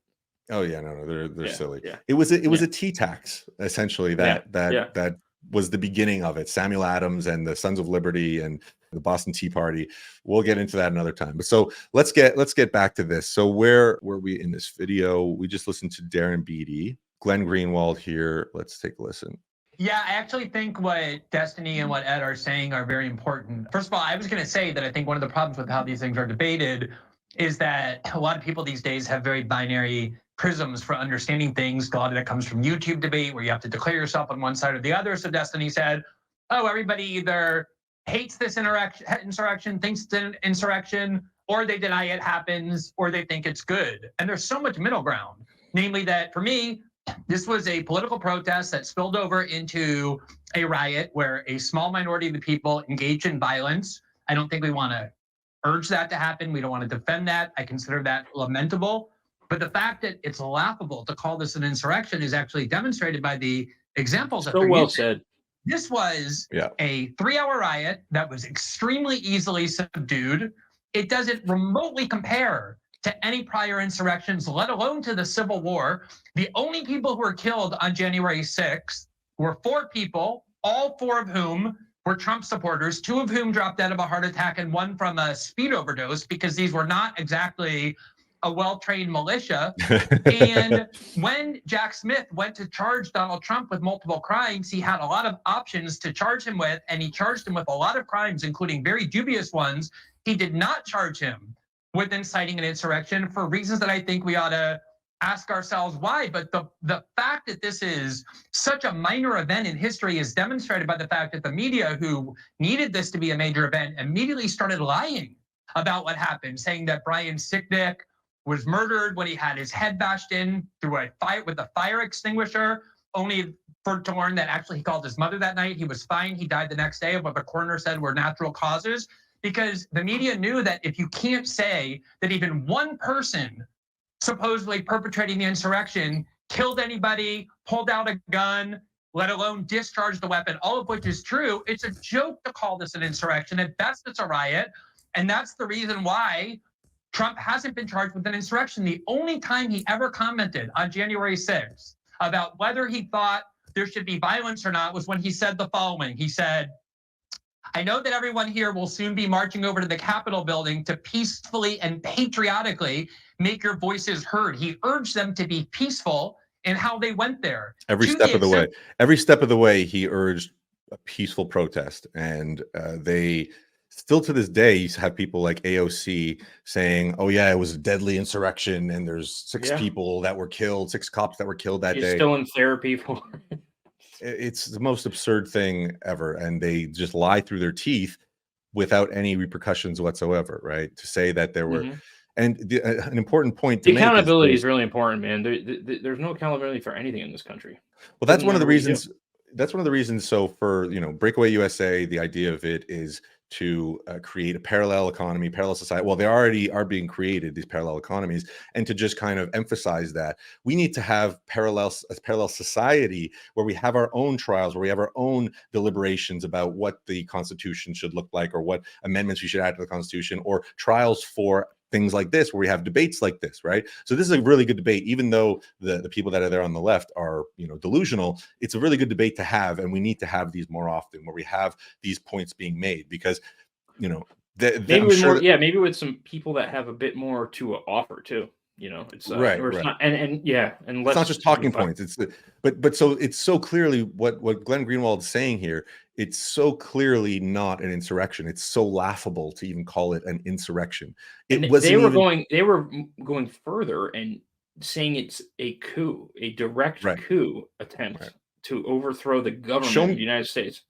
Oh yeah, no, they're silly. Yeah. It was a tea tax essentially that was the beginning of it. Samuel Adams and the Sons of Liberty and the Boston Tea Party. We'll get into that another time. But so let's get back to this. So where were we in this video? We just listened to Darren Beattie, Glenn Greenwald here. Let's take a listen. Yeah, I actually think what Destiny and what Ed are saying are very important. First of all, I was going to say that I think one of the problems with how these things are debated is that a lot of people these days have very binary prisms for understanding things. A lot of that comes from YouTube debate where you have to declare yourself on one side or the other. So Destiny said, oh, everybody either hates this insurrection, thinks it's an insurrection, or they deny it happens, or they think it's good. And there's so much middle ground. Namely that for me, this was a political protest that spilled over into a riot where a small minority of the people engaged in violence. I don't think we want to urge that to happen. We don't want to defend that. I consider that lamentable. But the fact that it's laughable to call this an insurrection is actually demonstrated by the examples. So well said. This was a 3-hour riot that was extremely easily subdued. It doesn't remotely compare to any prior insurrections, let alone to the Civil War. The only people who were killed on January 6th were 4 people, all 4 of whom were Trump supporters, 2 of whom dropped dead of a heart attack and 1 from a speed overdose, because these were not exactly a well-trained militia. And when Jack Smith went to charge Donald Trump with multiple crimes, he had a lot of options to charge him with, and he charged him with a lot of crimes, including very dubious ones. He did not charge him with inciting an insurrection for reasons that I think we ought to ask ourselves why. But the fact that this is such a minor event in history is demonstrated by the fact that the media, who needed this to be a major event, immediately started lying about what happened, saying that Brian Sicknick was murdered when he had his head bashed in through a fire with a fire extinguisher, only to learn that actually he called his mother that night. He was fine. He died the next day of what the coroner said were natural causes, because the media knew that if you can't say that even one person supposedly perpetrating the insurrection killed anybody, pulled out a gun, let alone discharged the weapon, all of which is true, it's a joke to call this an insurrection. At best, it's a riot. And that's the reason why Trump hasn't been charged with an insurrection. The only time he ever commented on January 6th about whether he thought there should be violence or not was when he said the following. He said, I know that everyone here will soon be marching over to the Capitol building to peacefully and patriotically make your voices heard. He urged them to be peaceful in how they went there. Every step of the way. Every step of the way, he urged a peaceful protest. And they still to this day, you have people like AOC saying, oh, yeah, it was a deadly insurrection. And there's six people that were killed, 6 cops that were killed that day. Still in therapy for It's the most absurd thing ever, and they just lie through their teeth without any repercussions whatsoever, right? To say that there were, and an important point to the make accountability is really important, man. There's no accountability for anything in this country. Well, that's one of the reasons. That's one of the reasons. So for Breakaway USA, the idea of it is to create a parallel economy, parallel society. Well, they already are being created, these parallel economies, and to just kind of emphasize that we need to have a parallel society where we have our own trials, where we have our own deliberations about what the Constitution should look like, or what amendments we should add to the Constitution, or trials for things like this, where we have debates like this, right? So this is a really good debate, even though the people that are there on the left are, delusional. It's a really good debate to have, and we need to have these more often, where we have these points being made, because, maybe with more, maybe with some people that have a bit more to offer too. It's right. Not, and it's not just talking points. It's but so it's so clearly what Glenn Greenwald is saying here. It's so clearly not an insurrection. It's so laughable to even call it an insurrection. They were going further and saying it's a coup, a direct coup attempt to overthrow the government of the United States.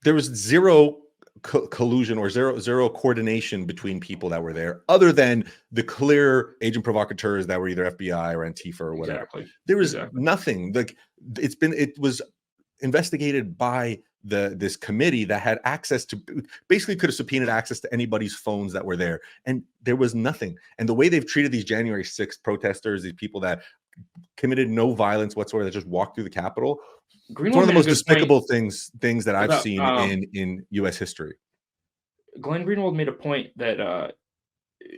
There was zero collusion or zero coordination between people that were there, other than the clear agent provocateurs that were either FBI or Antifa or whatever. Exactly. There was nothing. Like it was investigated by this committee that had access to, basically could have subpoenaed access to anybody's phones that were there, and there was nothing. And the way they've treated these January 6th protesters, these people that committed no violence whatsoever, that just walked through the Capitol, it's one of the most despicable things that I've seen in U.S. history. Glenn Greenwald made a point that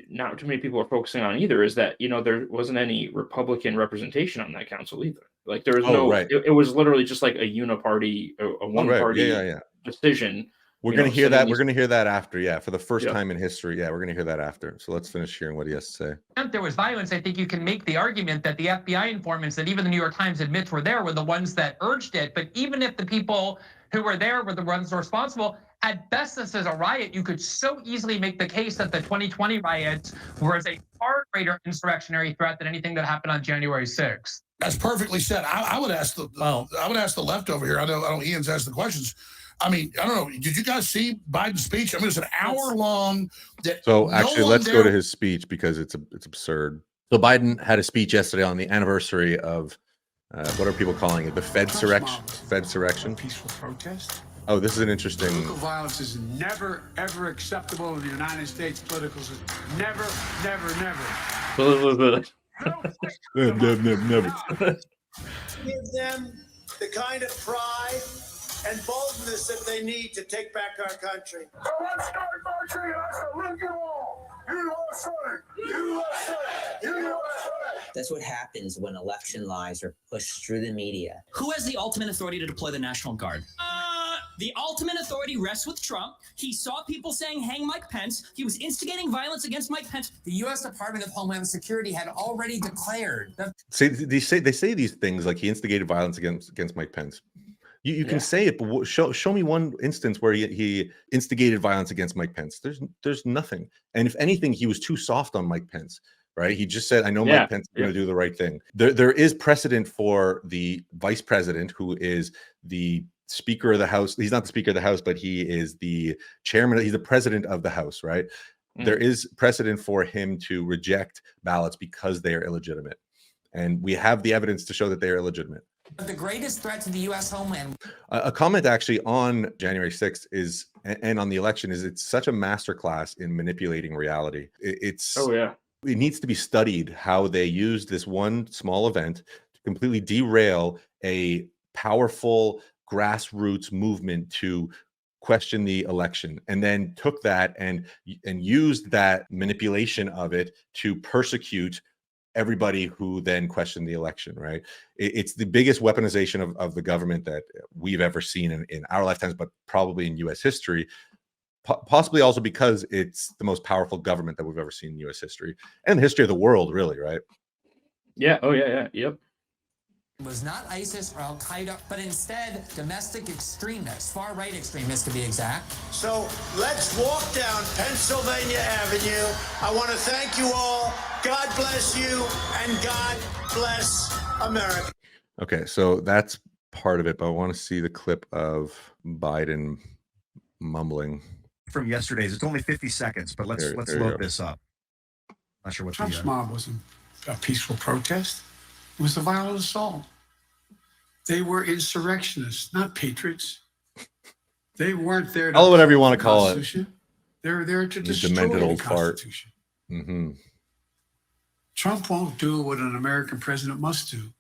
not too many people are focusing on either, is that there wasn't any Republican representation on that council either. Like there was it was literally just like a uniparty, a one-party decision. We're going to hear that. We're going to hear that after, for the first time in history. Yeah, we're going to hear that after. So let's finish hearing what he has to say. If there was violence, I think you can make the argument that the FBI informants that even the New York Times admits were there were the ones that urged it. But even if the people who were there were the ones responsible, at best this is a riot. You could so easily make the case that the 2020 riots were a far greater insurrectionary threat than anything that happened on January 6th. That's perfectly said. I would ask the left over here. I know Ian's asked the questions. I mean, I don't know. Did you guys see Biden's speech? I mean, it's an hour long. So actually, let's go to his speech because it's absurd. So Biden had a speech yesterday on the anniversary of what are people calling it? The Fedsurrection. Peaceful protest. Oh, this is an interesting. Political violence is never, ever acceptable in the United States political system. Never, never, never. Never. Give them the kind of pride and boldness that they need to take back our country. So let's start marching as a Lincoln Wall. USA! USA! USA! That's what happens when election lies are pushed through the media. Who has the ultimate authority to deploy the National Guard? The ultimate authority rests with Trump. He saw people saying, hang Mike Pence. He was instigating violence against Mike Pence. The U.S. Department of Homeland Security had already declared that. They say these things like he instigated violence against Mike Pence. You can say it, but show me one instance where he instigated violence against Mike Pence. There's nothing. And if anything, he was too soft on Mike Pence. Right? He just said, I know Mike Pence is going to do the right thing. There is precedent for the vice president, who is the Speaker of the House. He's not the Speaker of the House, but he is the chairman. He's the president of the House, right? There is precedent for him to reject ballots because they are illegitimate. And we have the evidence to show that they are illegitimate. The greatest threat to the U.S. homeland. A comment actually on January 6th is, and on the election, is it's such a masterclass in manipulating reality. It needs to be studied how they used this one small event to completely derail a powerful grassroots movement to question the election, and then took that and used that manipulation of it to persecute everybody who then questioned the election, right? It's the biggest weaponization of the government that we've ever seen in our lifetimes, but probably in U.S. history. possibly also because it's the most powerful government that we've ever seen in U.S. history and the history of the world, really, right? Yeah. Oh, yeah. Yep. Was not ISIS or Al Qaeda, but instead domestic extremists, far right extremists to be exact. So let's walk down Pennsylvania Avenue. I want to thank you all. God bless you, and God bless America. Okay, so that's part of it, but I want to see the clip of Biden mumbling from yesterday's. It's only 50 seconds, but let's load this up. Not sure what Trump's mob wasn't a peaceful protest. It was a violent assault. They were insurrectionists, not patriots. They weren't there to call it whatever you want to call it. They were there to destroy demented the old fart. Constitution. Mm-hmm. Trump won't do what an American president must do.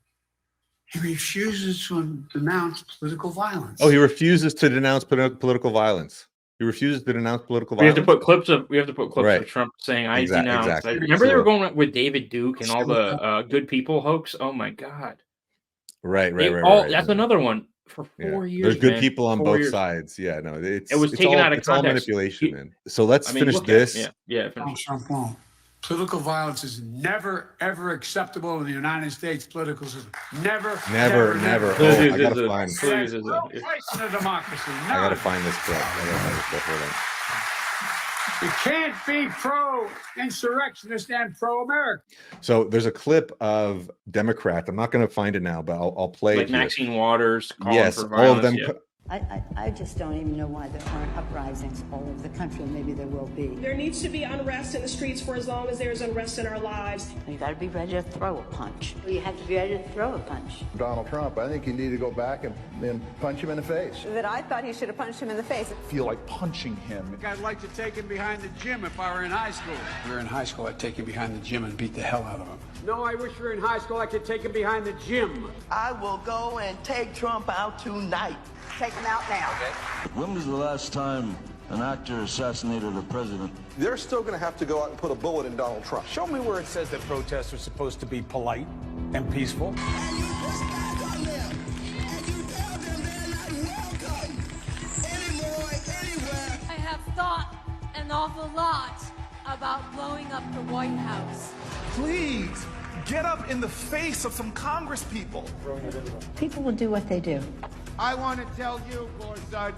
He refuses to denounce political violence. Oh, he refuses to denounce political violence. He refuses to denounce political We violence. have to put clips of Right. of Trump saying, "I Exactly, denounce." exactly. Remember they So- were going with David Duke and all the good people hoax. Oh my god! Right. That's another one for 4 years. There's good man. people on 4 both years. sides. Yeah, no, It was it's taken all, out of it's all context. manipulation, man. So let's finish look at- this. finish. Trump won't. Political violence is never, ever acceptable in the United States political system. Never. Never. Oh, I gotta find. There's no place in a democracy. I gotta find this clip. Hold on. You can't be pro-insurrectionist and pro-American. So there's a clip of Democrats. I'm not going to find it now, but I'll play Like it here. Maxine Waters calling Yes, for all of violence. them. Yeah. I just don't even know why there aren't uprisings all over the country. Maybe there will be. There needs to be unrest in the streets for as long as there's unrest in our lives. You got to be ready to throw a punch. You have to be ready to throw a punch. Donald Trump, I think you need to go back and punch him in the face. That I thought he should have punched him in the face. Feel like punching him. I'd like to take him behind the gym if I were in high school. If we were in high school, I'd take him behind the gym and beat the hell out of him. No, I wish we were in high school. I could take him behind the gym. I will go and take Trump out tonight. Take him out now. When was the last time an actor assassinated a president? They're still going to have to go out and put a bullet in Donald Trump. Show me where it says that protests are supposed to be polite and peaceful. I have thought an awful lot about blowing up the White House. Please, get up in the face of some Congress people. People will do what they do. I want to tell you, Gorsuch,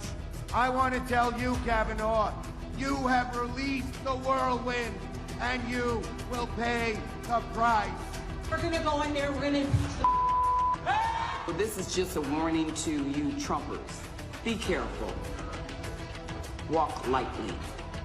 I want to tell you, Kavanaugh, you have released the whirlwind, and you will pay the price. We're going to go in there. We're going to... This is just a warning to you Trumpers. Be careful. Walk lightly.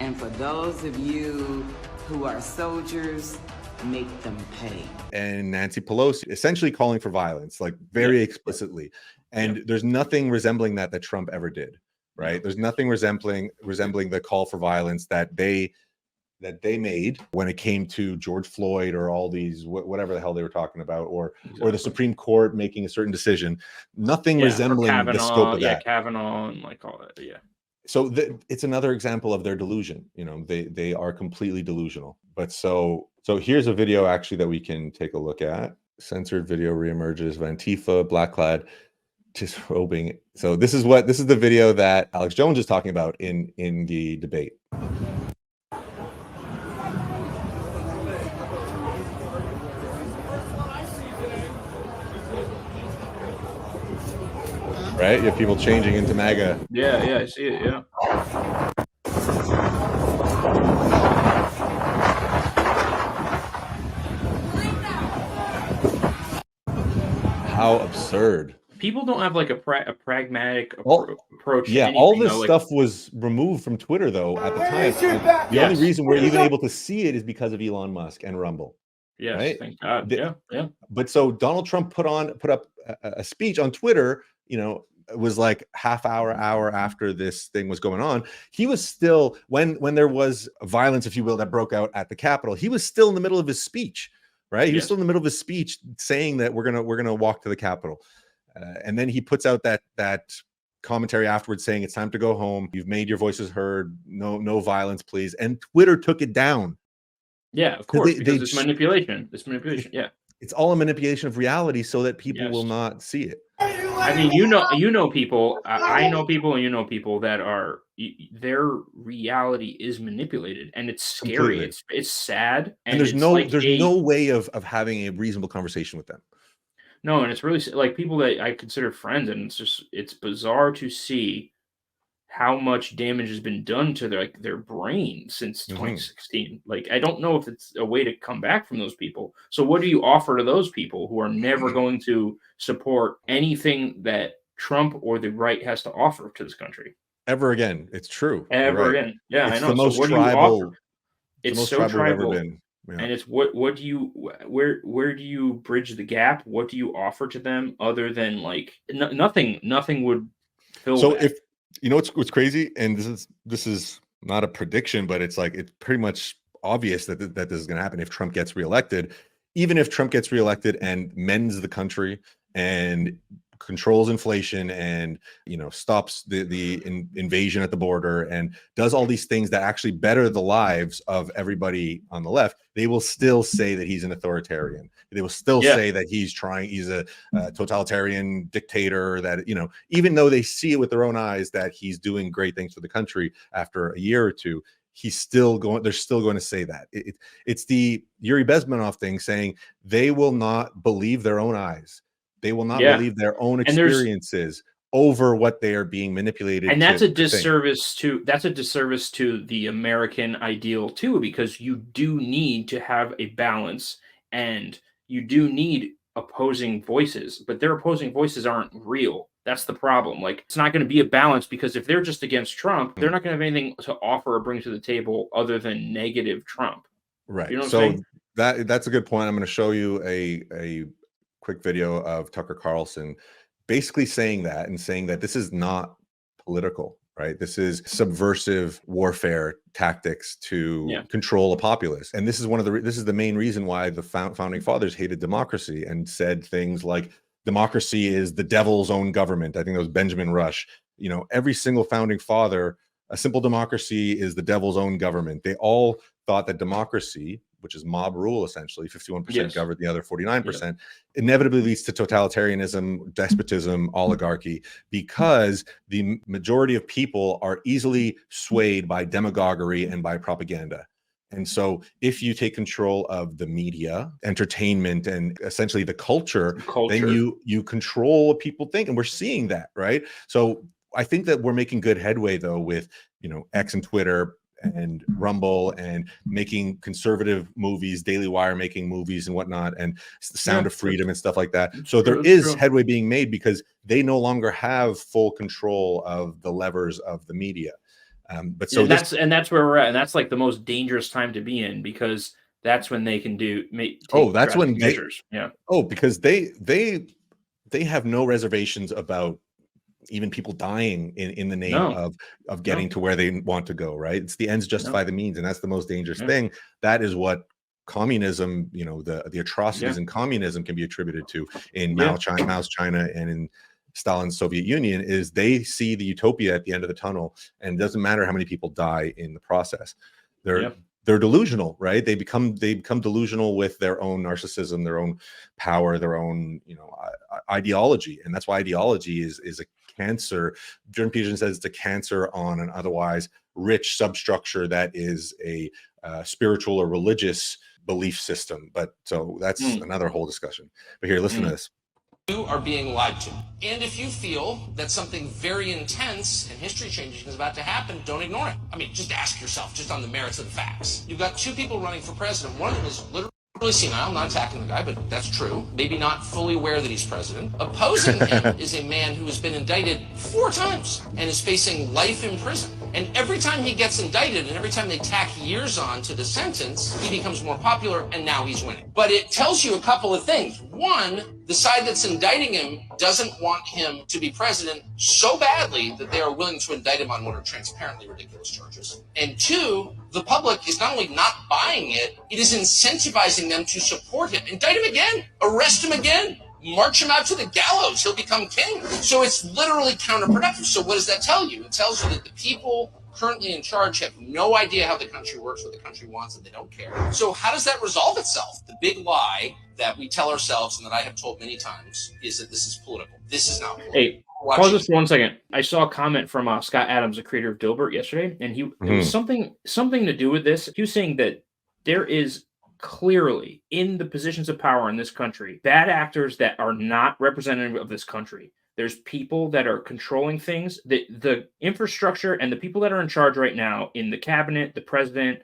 And for those of you who are soldiers, make them pay. And Nancy Pelosi essentially calling for violence, like very explicitly. And there's nothing resembling that Trump ever did, right? There's nothing resembling the call for violence that they made when it came to George Floyd or all these whatever the hell they were talking about, or the Supreme Court making a certain decision. Nothing resembling the scope of that. Kavanaugh and like all that. Yeah. So it's another example of their delusion. You know, they are completely delusional. But so here's a video actually that we can take a look at. Censored video reemerges of Antifa, blackclad, disrobing. So this is the video that Alex Jones is talking about in the debate. Right? You have people changing into MAGA. Yeah, I see it. Yeah. How absurd. People don't have like a pragmatic approach. Yeah, to all anything, this though, like- stuff was removed from Twitter though at the time. And the only reason we're even able to see it is because of Elon Musk and Rumble. Yes, right? thank God. Yeah. But so Donald Trump put up a speech on Twitter, you know, it was like hour after this thing was going on. He was still, when there was violence, if you will, that broke out at the Capitol, he was still in the middle of his speech, right? He was still in the middle of his speech saying that we're gonna walk to the Capitol. And then he puts out that commentary afterwards saying it's time to go home. You've made your voices heard. No violence, please. And Twitter took it down. Yeah, of course, because they it's manipulation. It's manipulation. Yeah. It's all a manipulation of reality so that people will not see it. I mean, you know people. I know people, and you know people that are their reality is manipulated, and it's scary. Completely. It's sad, And there's it's no like no way of having a reasonable conversation with them. No, and it's really like people that I consider friends, and it's bizarre to see how much damage has been done to their brain since 2016. Like, I don't know if it's a way to come back from those people. So what do you offer to those people who are never going to support anything that Trump or the right has to offer to this country? Ever again. It's true. Ever again. Yeah, it's I know. The most so what tribal. do you offer? It's the most so tribal we've tribal. ever been. Yeah. And it's what do you where do you bridge the gap? What do you offer to them other than like nothing would fill So that. if you know what's crazy, and this is not a prediction, but it's like it's pretty much obvious that this is going to happen if Trump gets reelected. Even if Trump gets reelected and mends the country and controls inflation and stops the invasion at the border and does all these things that actually better the lives of everybody on the left, they will still say that he's an authoritarian. They will still say that he's a totalitarian dictator, that even though they see it with their own eyes that he's doing great things for the country after a year or two, they're still going to say that. It's the Yuri Bezmenov thing, saying they will not believe their own eyes. They will not believe their own experiences over what they are being manipulated. And that's a disservice to the American ideal too, because you do need to have a balance and you do need opposing voices, but their opposing voices aren't real. That's the problem. Like, it's not going to be a balance, because if they're just against Trump, they're not going to have anything to offer or bring to the table other than negative Trump. Right. You know what so I'm saying? that's a good point. I'm going to show you a quick video of Tucker Carlson basically saying that this is not political, right? This is subversive warfare tactics to control a populace. And this is this is the main reason why the founding fathers hated democracy and said things like democracy is the devil's own government. I think that was Benjamin Rush. Every single founding father, a simple democracy is the devil's own government. They all thought that democracy, which is mob rule, essentially 51% govern the other 49%, inevitably leads to totalitarianism, despotism, oligarchy, because the majority of people are easily swayed by demagoguery and by propaganda. And so if you take control of the media, entertainment, and essentially the culture, then you control what people think. And we're seeing that, right? So I think that we're making good headway, though, with X and Twitter and Rumble and making conservative movies, Daily Wire making movies and whatnot, and the Sound of Freedom and stuff like that. So there is headway being made because they no longer have full control of the levers of the media. But so that's where we're at, and that's like the most dangerous time to be in, because that's when they can that's when measures. Because they have no reservations about even people dying in the name of getting to where they want to go, right? It's the ends justify the means, and that's the most dangerous thing. That is what communism, the atrocities in communism can be attributed to in Mao's China and in Stalin's Soviet Union, is they see the utopia at the end of the tunnel, and it doesn't matter how many people die in the process. They're delusional, right? They become delusional with their own narcissism, their own power, their own ideology, and that's why ideology is a cancer. Jordan Peterson says it's a cancer on an otherwise rich substructure that is a spiritual or religious belief system. But so that's another whole discussion. But here, listen to this. You are being lied to. And if you feel that something very intense and history-changing is about to happen, don't ignore it. I mean, just ask yourself, just on the merits of the facts. You've got two people running for president. One of them is literally senile. I'm not attacking the guy, but that's true. Maybe not fully aware that he's president. Opposing him is a man who has been indicted 4 times and is facing life in prison. And every time he gets indicted and every time they tack years on to the sentence, he becomes more popular, and now he's winning. But it tells you a couple of things. One, the side that's indicting him doesn't want him to be president so badly that they are willing to indict him on what are transparently ridiculous charges. And 2, the public is not only not buying it, it is incentivizing them to support him. Indict him again, arrest him again, march him out to the gallows, he'll become king. So it's literally counterproductive. So what does that tell you? It tells you that the people currently in charge have no idea how the country works, what the country wants, and they don't care. So how does that resolve itself? The big lie that we tell ourselves and that I have told many times is that this is political. This is not political. Hey, pause this for 1 second. I saw a comment from Scott Adams, the creator of Dilbert, yesterday, and it was something to do with this. He was saying that there is clearly in the positions of power in this country bad actors that are not representative of this country. There's people that are controlling things. The infrastructure and the people that are in charge right now in the cabinet, the president,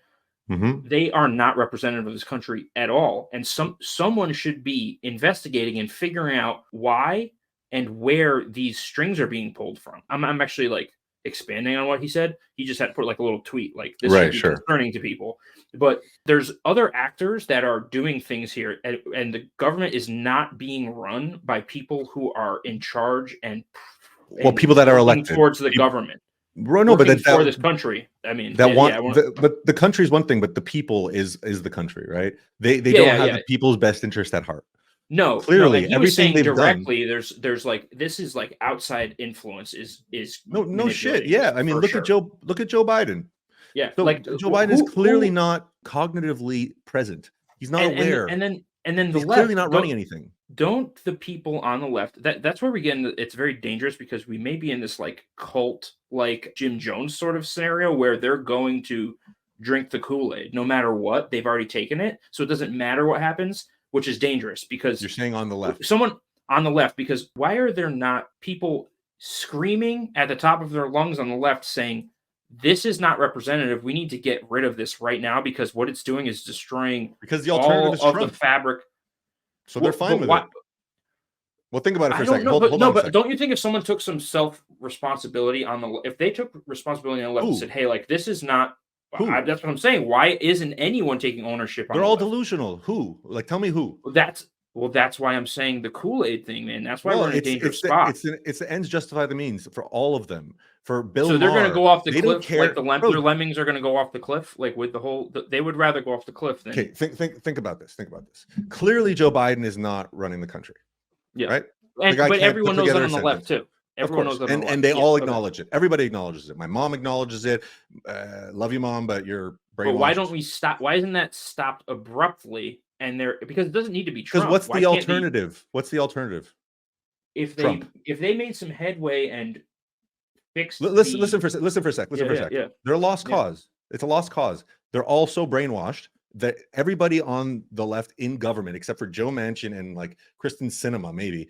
they are not representative of this country at all. And someone should be investigating and figuring out why and where these strings are being pulled from. I'm actually like expanding on what he said. He just had to put like a little tweet like this is concerning to people. But there's other actors that are doing things here, and the government is not being run by people who are in charge and people that are elected towards the government. No, but for this country. I mean, but the country is one thing, but the people is the country, right? They don't have the people's best interest at heart. No, clearly, like everything directly. There's like this is like outside influence is no shit. Yeah, I mean, look at Joe Biden. Yeah, so like Joe Biden is clearly not cognitively present. He's not aware. And then the he's left clearly not running anything. Don't the people on the left? That's where we get into. It's very dangerous because we may be in this like cult, like Jim Jones sort of scenario where they're going to drink the Kool-Aid no matter what. They've already taken it, so it doesn't matter what happens, which is dangerous because you're saying on the left. Someone on the left, because why are there not people screaming at the top of their lungs on the left saying, this is not representative. We need to get rid of this right now because what it's doing is destroying because the alternative all of the fabric. So they're fine with it. Well, think about it for a second. But don't you think if someone took some self-responsibility if they took responsibility on the left and said, hey, like this is not, that's what I'm saying. Why isn't anyone taking ownership? They're all delusional. Who? Like, tell me who. That's why I'm saying the Kool-Aid thing, man. That's why we're in a dangerous spot. It's the ends justify the means for all of them. For Bill so they're going to go off the cliff. Like their lemmings are going to go off the cliff. Like with the whole, they would rather go off the cliff than. Okay, think about this. Think about this. Clearly, Joe Biden is not running the country. Yeah, right. But everyone knows that on the left too. Everyone knows that, and they all acknowledge it. Everybody acknowledges it. My mom acknowledges it. Love you, mom, but you're brainwashed. But why don't we stop? Why isn't that stopped abruptly? And because it doesn't need to be Trump. Because what's the alternative? What's the alternative? If they made some headway and fixed. Listen for a sec. Yeah. They're a lost cause. It's a lost cause. They're all so brainwashed that everybody on the left in government, except for Joe Manchin and like Kristen Sinema, maybe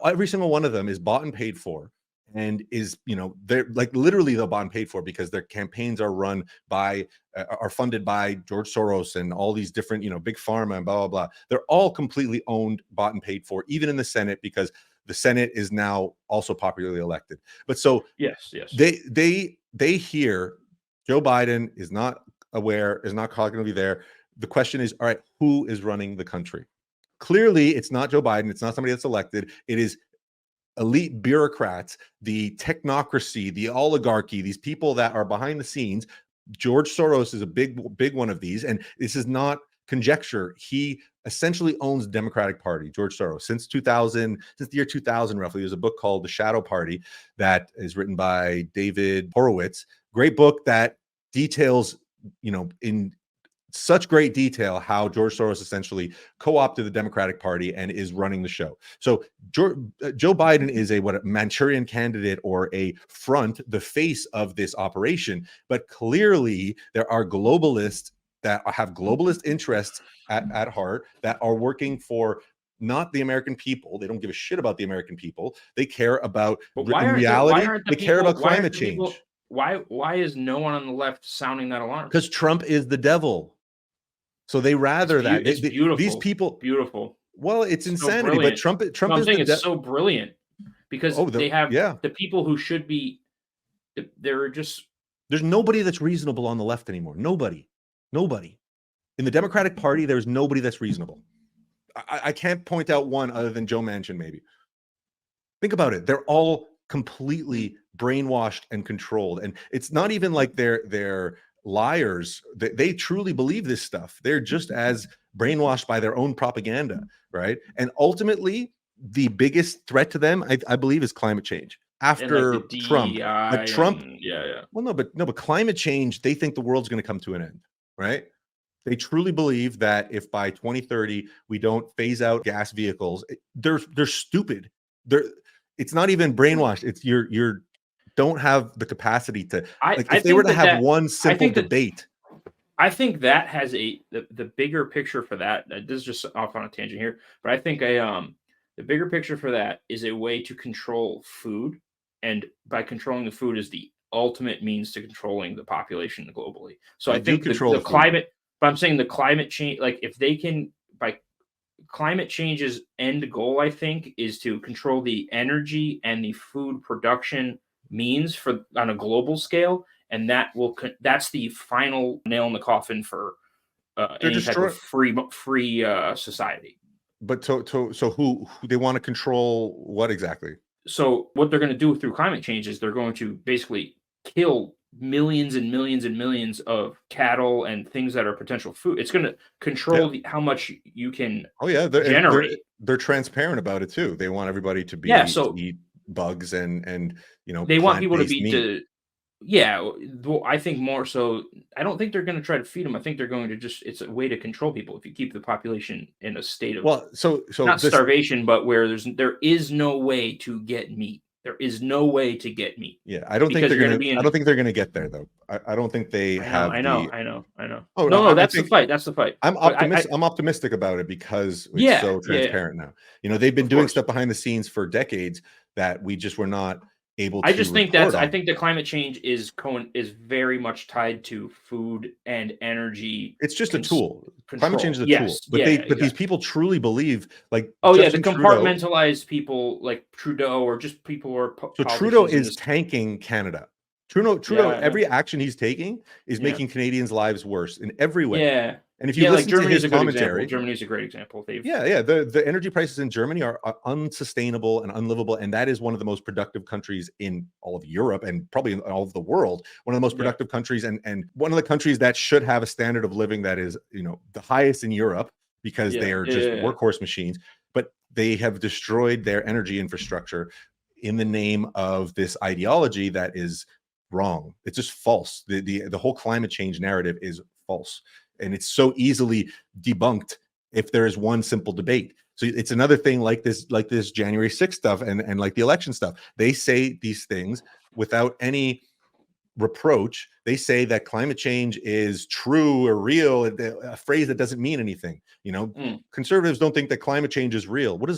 every single one of them is bought and paid for. And is, they're like literally they're bought and paid for because their campaigns are run by, are funded by George Soros and all these different, big pharma and blah, blah, blah. They're all completely owned, bought and paid for, even in the Senate, because the Senate is now also popularly elected. But so yes, they hear Joe Biden is not aware, is not cognitively there. The question is, all right, who is running the country? Clearly, it's not Joe Biden. It's not somebody that's elected. It is elite bureaucrats, the technocracy, the oligarchy, these people that are behind the scenes. George Soros is a big one of these. And this is not conjecture. He essentially owns the Democratic Party, George Soros, since the year 2000, roughly. There's a book called The Shadow Party that is written by David Horowitz. Great book that details, in such great detail how George Soros essentially co-opted the Democratic Party and is running the show. So Joe Biden is a Manchurian candidate or a front, the face of this operation. But clearly there are globalists that have globalist interests at heart that are working for not the American people. They don't give a shit about the American people. They care about care about climate change. Why is no one on the left sounding that alarm? Because Trump is the devil. So they rather that it's beautiful. These people beautiful. Well, it's insanity. Brilliant. But Trump I'm is saying it's so brilliant because they have the people who should be. They're just there's nobody that's reasonable on the left anymore. Nobody in the Democratic Party. There's nobody that's reasonable. I can't point out one other than Joe Manchin. Maybe think about it. They're all completely brainwashed and controlled, and it's not even like they're liars. They truly believe this stuff. They're just as brainwashed by their own propaganda, right? And ultimately, the biggest threat to them, I believe, is climate change. after Trump. But Trump, yeah. well, but climate change, they think the world's going to come to an end, right? They truly believe that if by 2030 we don't phase out gas vehicles, they're stupid. It's not even brainwashed. It's you're don't have the capacity to if they were to have one simple debate. I think that has the bigger picture for that. This is just off on a tangent here, but I think the bigger picture for that is a way to control food, and by controlling the food is the ultimate means to controlling the population globally. So I think the climate, but I'm saying the climate change, like if they can, by climate change's end goal, I think, is to control the energy and the food production means on a global scale. And that's the final nail in the coffin for any type of free society. But so who they want to control what exactly? So what they're going to do through climate change is they're going to basically kill millions and millions and millions of cattle and things that are potential food. It's going to control how much you can generate. They're transparent about it too. They want everybody to be to eat bugs and they want people to be well, I think more so. I don't think they're going to try to feed them. I think they're going to it's a way to control people. If you keep the population in a state of not starvation, but where there is no way to get meat. There is no way to get meat. Yeah, I don't think they're going to. I don't think they're going to get there though. I don't think they have. I know. Oh no, that's the fight. That's the fight. I'm optimistic. I'm optimistic about it because it's so transparent now. They've been doing stuff behind the scenes for decades that we just were not able to. I just think I think the climate change is very much tied to food and energy. It's just a tool. Climate change is a tool. But these people truly believe, like, the compartmentalized people like Trudeau, or just people who are Trudeau is tanking Canada. Trudeau, every action he's taking is making Canadians' lives worse in every way. Yeah. And if you listen to his commentary, Germany is a great example. The energy prices in Germany are unsustainable and unlivable, and that is one of the most productive countries in all of Europe and probably in all of the world. One of the most productive countries, and one of the countries that should have a standard of living that is, the highest in Europe, because they are just workhorse machines. But they have destroyed their energy infrastructure in the name of this ideology that is wrong. It's just false. The whole climate change narrative is false. And it's so easily debunked if there is one simple debate. So it's another thing like this January 6th stuff and like the election stuff. They say these things without any reproach. They say that climate change is true or real, a phrase that doesn't mean anything. Conservatives don't think that climate change is real. What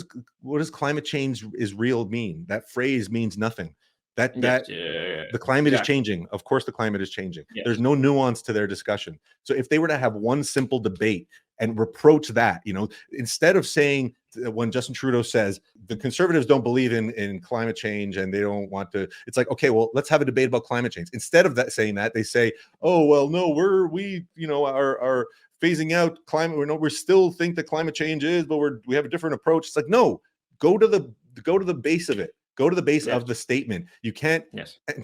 does climate change is real mean? That phrase means nothing. The climate is changing. Of course, the climate is changing. There's no nuance to their discussion. So if they were to have one simple debate and reproach that, instead of saying, when Justin Trudeau says the Conservatives don't believe in climate change and they don't want to, it's like, okay, well, let's have a debate about climate change. Instead of saying that, they say, oh, well, no, we are phasing out climate. We still think that climate change is, but we have a different approach. It's like, no, go to the base of it. Go to the base of the statement. You can't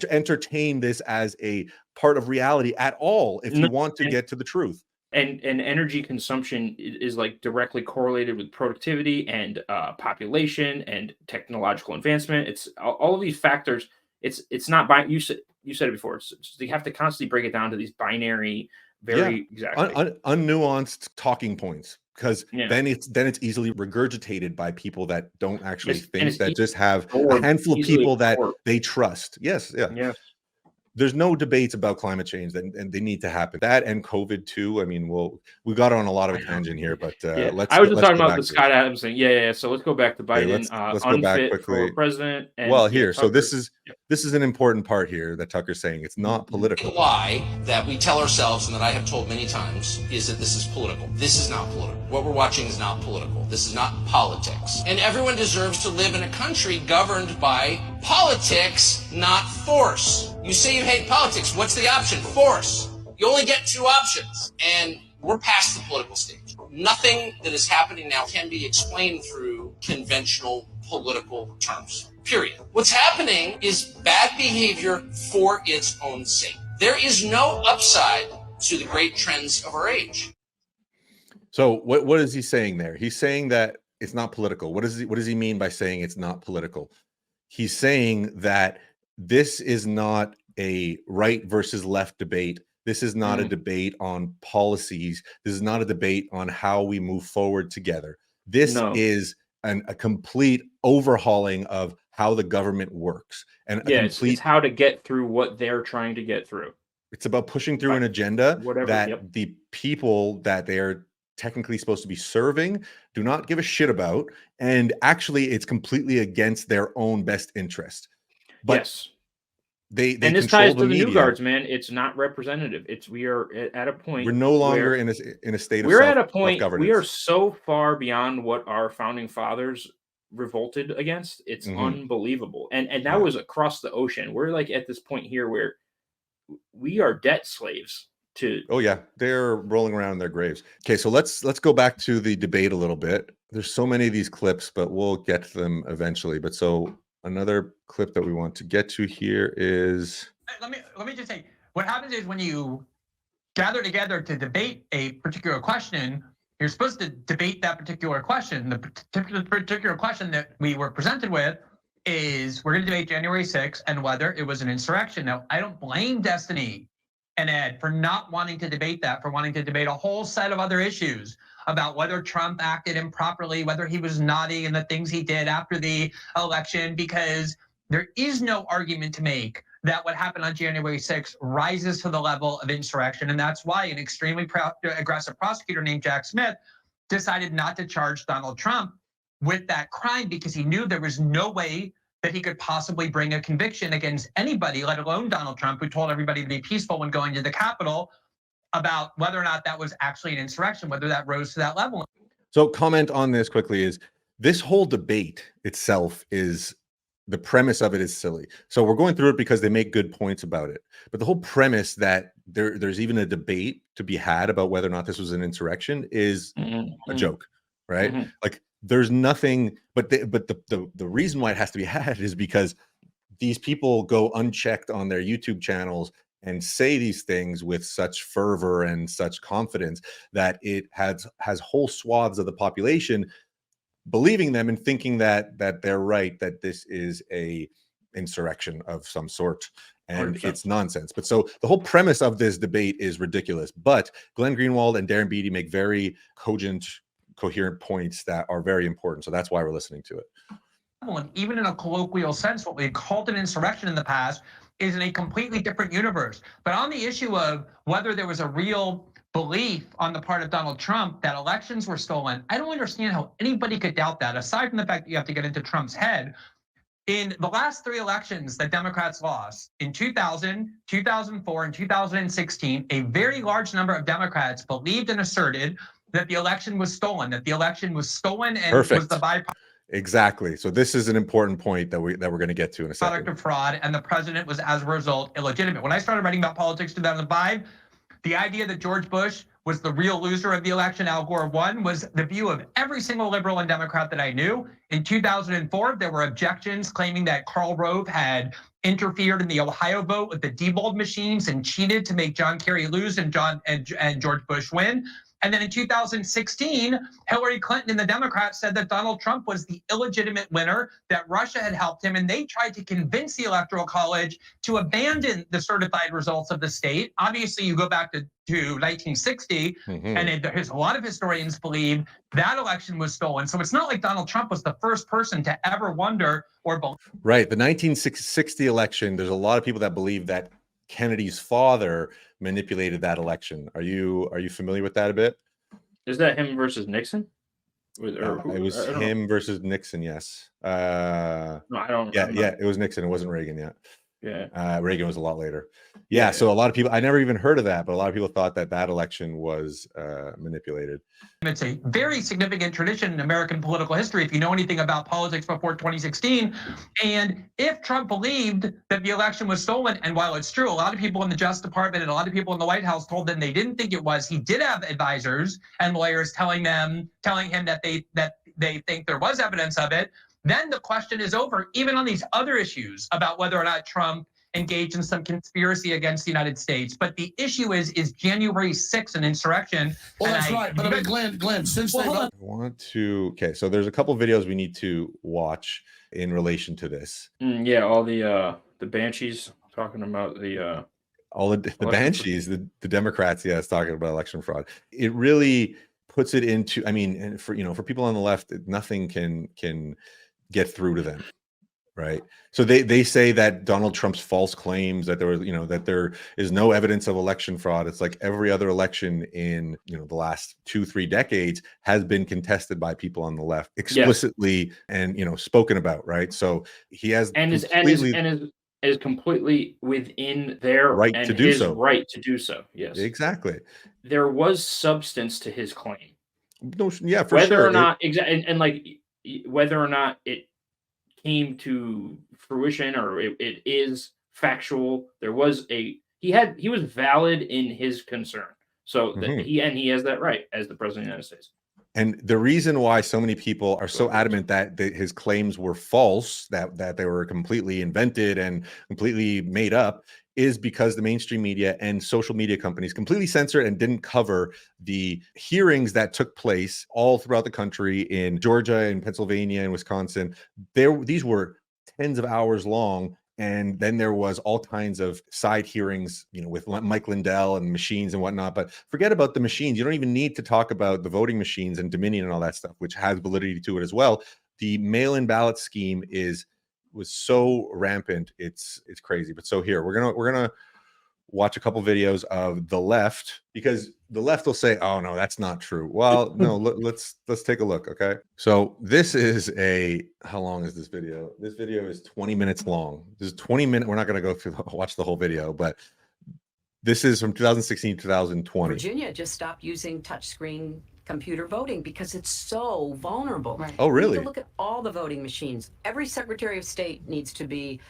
entertain this as a part of reality at all if you want to get to the truth. And energy consumption is like directly correlated with productivity and population and technological advancement. It's all of these factors. It's not by you said it before. You have to constantly break it down to these binary, unnuanced talking points. Because then it's easily regurgitated by people that don't actually think, that just have a handful of people that they trust. Yes. There's no debates about climate change, and they need to happen. That and COVID too. I mean, we got on a lot of a tangent here, but I was just talking about the Scott Adams thing. So let's go back to Biden. Let's go back quickly. For president. So this is an important part here that Tucker's saying. It's not political. The lie that we tell ourselves, and that I have told many times, is that this is political. This is not political. What we're watching is not political. This is not politics. And everyone deserves to live in a country governed by politics, not force. You say you hate politics. What's the option? Force. You only get two options. And we're past the political stage. Nothing that is happening now can be explained through conventional political terms. Period. What's happening is bad behavior for its own sake. There is no upside to the great trends of our age. So what is he saying there? He's saying that it's not political. What does he mean by saying it's not political? he's saying that this is not a right versus left debate. This is not a debate on policies. This is not a debate on how we move forward together. This is a complete overhauling of how the government works. And it's how to get through what they're trying to get through. It's about pushing through an agenda that yep. the people that they're technically supposed to be serving do not give a shit about. And actually, it's completely against their own best interest. But yes. They and this control ties to the media. New Guards, man. It's not representative. We are at a point. We're no longer in a state of we're at a point. Self-governance. We are so far beyond what our founding fathers revolted against. It's unbelievable. And that was across the ocean. We're like at this point here where we are debt slaves to. Oh yeah, they're rolling around in their graves. Okay, so let's go back to the debate a little bit. There's so many of these clips, but we'll get to them eventually. But so another clip that we want to get to here is. Let me just say, what happens is when you gather together to debate a particular question, you're supposed to debate that particular question. The particular question that we were presented with is we're going to debate January 6th and whether it was an insurrection. Now, I don't blame Destiny and Ed for not wanting to debate that, for wanting to debate a whole set of other issues about whether Trump acted improperly, whether he was naughty and the things he did after the election, because there is no argument to make that what happened on January 6th rises to the level of insurrection. And that's why an extremely aggressive prosecutor named Jack Smith decided not to charge Donald Trump with that crime because he knew there was no way that he could possibly bring a conviction against anybody, let alone Donald Trump, who told everybody to be peaceful when going to the Capitol, about whether or not that was actually an insurrection, whether that rose to that level. So comment on this quickly is this whole debate itself is the premise of it is silly. So we're going through it because they make good points about it. But the whole premise that there's even a debate to be had about whether or not this was an insurrection is a joke, right? Like there's nothing, but the reason why it has to be had is because these people go unchecked on their YouTube channels and say these things with such fervor and such confidence that it has whole swaths of the population believing them and thinking that they're right, that this is a insurrection of some sort. And 100%. It's nonsense. But so the whole premise of this debate is ridiculous. But Glenn Greenwald and Darren Beattie make very cogent, coherent points that are very important. So that's why we're listening to it. And even in a colloquial sense, what we called an insurrection in the past is in a completely different universe. But on the issue of whether there was a real belief on the part of Donald Trump that elections were stolen, I don't understand how anybody could doubt that, aside from the fact that you have to get into Trump's head. In the last 3 elections that Democrats lost, in 2000, 2004, and 2016, a very large number of Democrats believed and asserted that the election was stolen, and Perfect. Was the byproduct. Exactly. So this is an important point that we're going to get to in a second. Of fraud, and the president was, as a result, illegitimate. When I started writing about politics in 2005, the idea that George Bush was the real loser of the election, Al Gore won, was the view of every single liberal and Democrat that I knew. In 2004, there were objections claiming that Karl Rove had interfered in the Ohio vote with the Diebold machines and cheated to make John Kerry lose and George Bush win. And then in 2016, Hillary Clinton and the Democrats said that Donald Trump was the illegitimate winner, that Russia had helped him, and they tried to convince the Electoral College to abandon the certified results of the state. Obviously, you go back to 1960, and there's a lot of historians believe that election was stolen. So it's not like Donald Trump was the first person to ever wonder or believe. Right. The 1960 election, there's a lot of people that believe that Kennedy's father manipulated that election. Are you familiar with that a bit? Is that him versus Nixon? It was him versus Nixon. Yes. No, I don't. Yeah, it was Nixon. It wasn't Reagan yet. Yeah. Reagan was a lot later. Yeah. So a lot of people, I never even heard of that, but a lot of people thought that election was manipulated. It's a very significant tradition in American political history, if you know anything about politics before 2016. And if Trump believed that the election was stolen, and while it's true, a lot of people in the Justice Department and a lot of people in the White House told them they didn't think it was, he did have advisors and lawyers telling him that they think there was evidence of it. Then the question is over, even on these other issues about whether or not Trump engaged in some conspiracy against the United States. But the issue is January 6th an insurrection? Well, And that's right. But I mean, Glenn, since Well, they've hold on. I want to. Okay, so there's a couple videos we need to watch in relation to this. Yeah, all the banshees talking about the All the banshees, the Democrats, yeah, is talking about election fraud. It really puts it into. I mean, and for people on the left, nothing can get through to them, right? So they say that Donald Trump's false claims that there was, that there is no evidence of election fraud. It's like every other election in the last 2-3 decades has been contested by people on the left explicitly and spoken about, right? So he has is completely within their right and to do his so. right to do so. Yes, exactly. There was substance to his claim. No, yeah, for whether sure. or not and like whether or not it came to fruition or it is factual, there was he was valid in his concern. So that he has that right as the president of the United States. And the reason why so many people are so adamant that his claims were false, that they were completely invented and completely made up, is because the mainstream media and social media companies completely censored and didn't cover the hearings that took place all throughout the country in Georgia and Pennsylvania and Wisconsin. These were tens of hours long. And then there was all kinds of side hearings, with Mike Lindell and machines and whatnot. But forget about the machines. You don't even need to talk about the voting machines and Dominion and all that stuff, which has validity to it as well. The mail-in ballot scheme was so rampant, it's crazy. But so here we're gonna watch a couple videos of the left, because the left will say, "Oh no, that's not true." Well, no, let's take a look. Okay, so this is how long is this video? This video is 20 minutes long. This is 20 minutes. We're not going to go through watch the whole video, but this is from 2016 to 2020. Virginia just stopped using touchscreen computer voting because it's so vulnerable. Right. Oh, really? You need to look at all the voting machines. Every Secretary of State needs to be,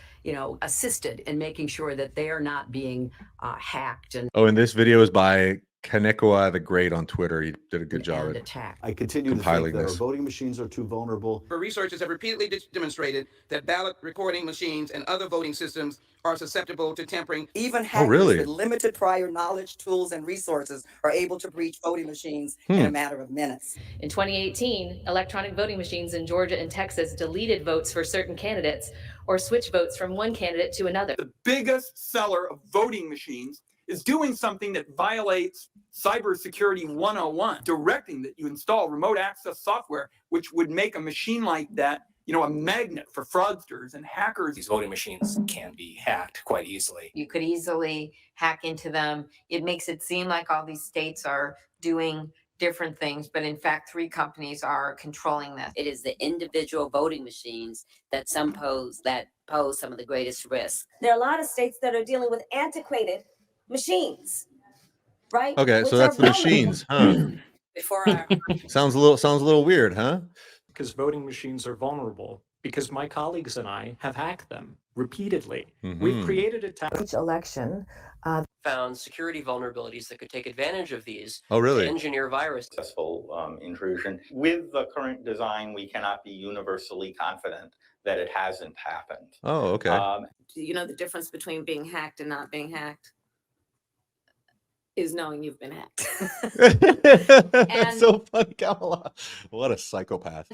assisted in making sure that they are not being hacked and this video is by Kanekwa the Great on Twitter. He did a good job at attacked. I continue to compiling think that this. our voting machines are too vulnerable. Researchers have repeatedly demonstrated that ballot recording machines and other voting systems are susceptible to tampering. Even hackers really? with limited prior knowledge, tools, and resources are able to breach voting machines in a matter of minutes. In 2018, electronic voting machines in Georgia and Texas deleted votes for certain candidates or switched votes from one candidate to another. The biggest seller of voting machines is doing something that violates Cybersecurity 101, directing that you install remote access software, which would make a machine like that, a magnet for fraudsters and hackers. These voting machines can be hacked quite easily. You could easily hack into them. It makes it seem like all these states are doing different things, but in fact, 3 companies are controlling this. It is the individual voting machines that pose some of the greatest risks. There are a lot of states that are dealing with antiquated machines, right? Okay, so that's the machines, huh? Before our sounds a little weird, huh? Because voting machines are vulnerable. Because my colleagues and I have hacked them repeatedly. We've created Each election found security vulnerabilities that could take advantage of these. Oh, really? To engineer virus. Successful intrusion. With the current design, we cannot be universally confident that it hasn't happened. Oh, okay. The difference between being hacked and not being hacked is knowing you've been hacked. That's so funny, Kamala. What a psychopath.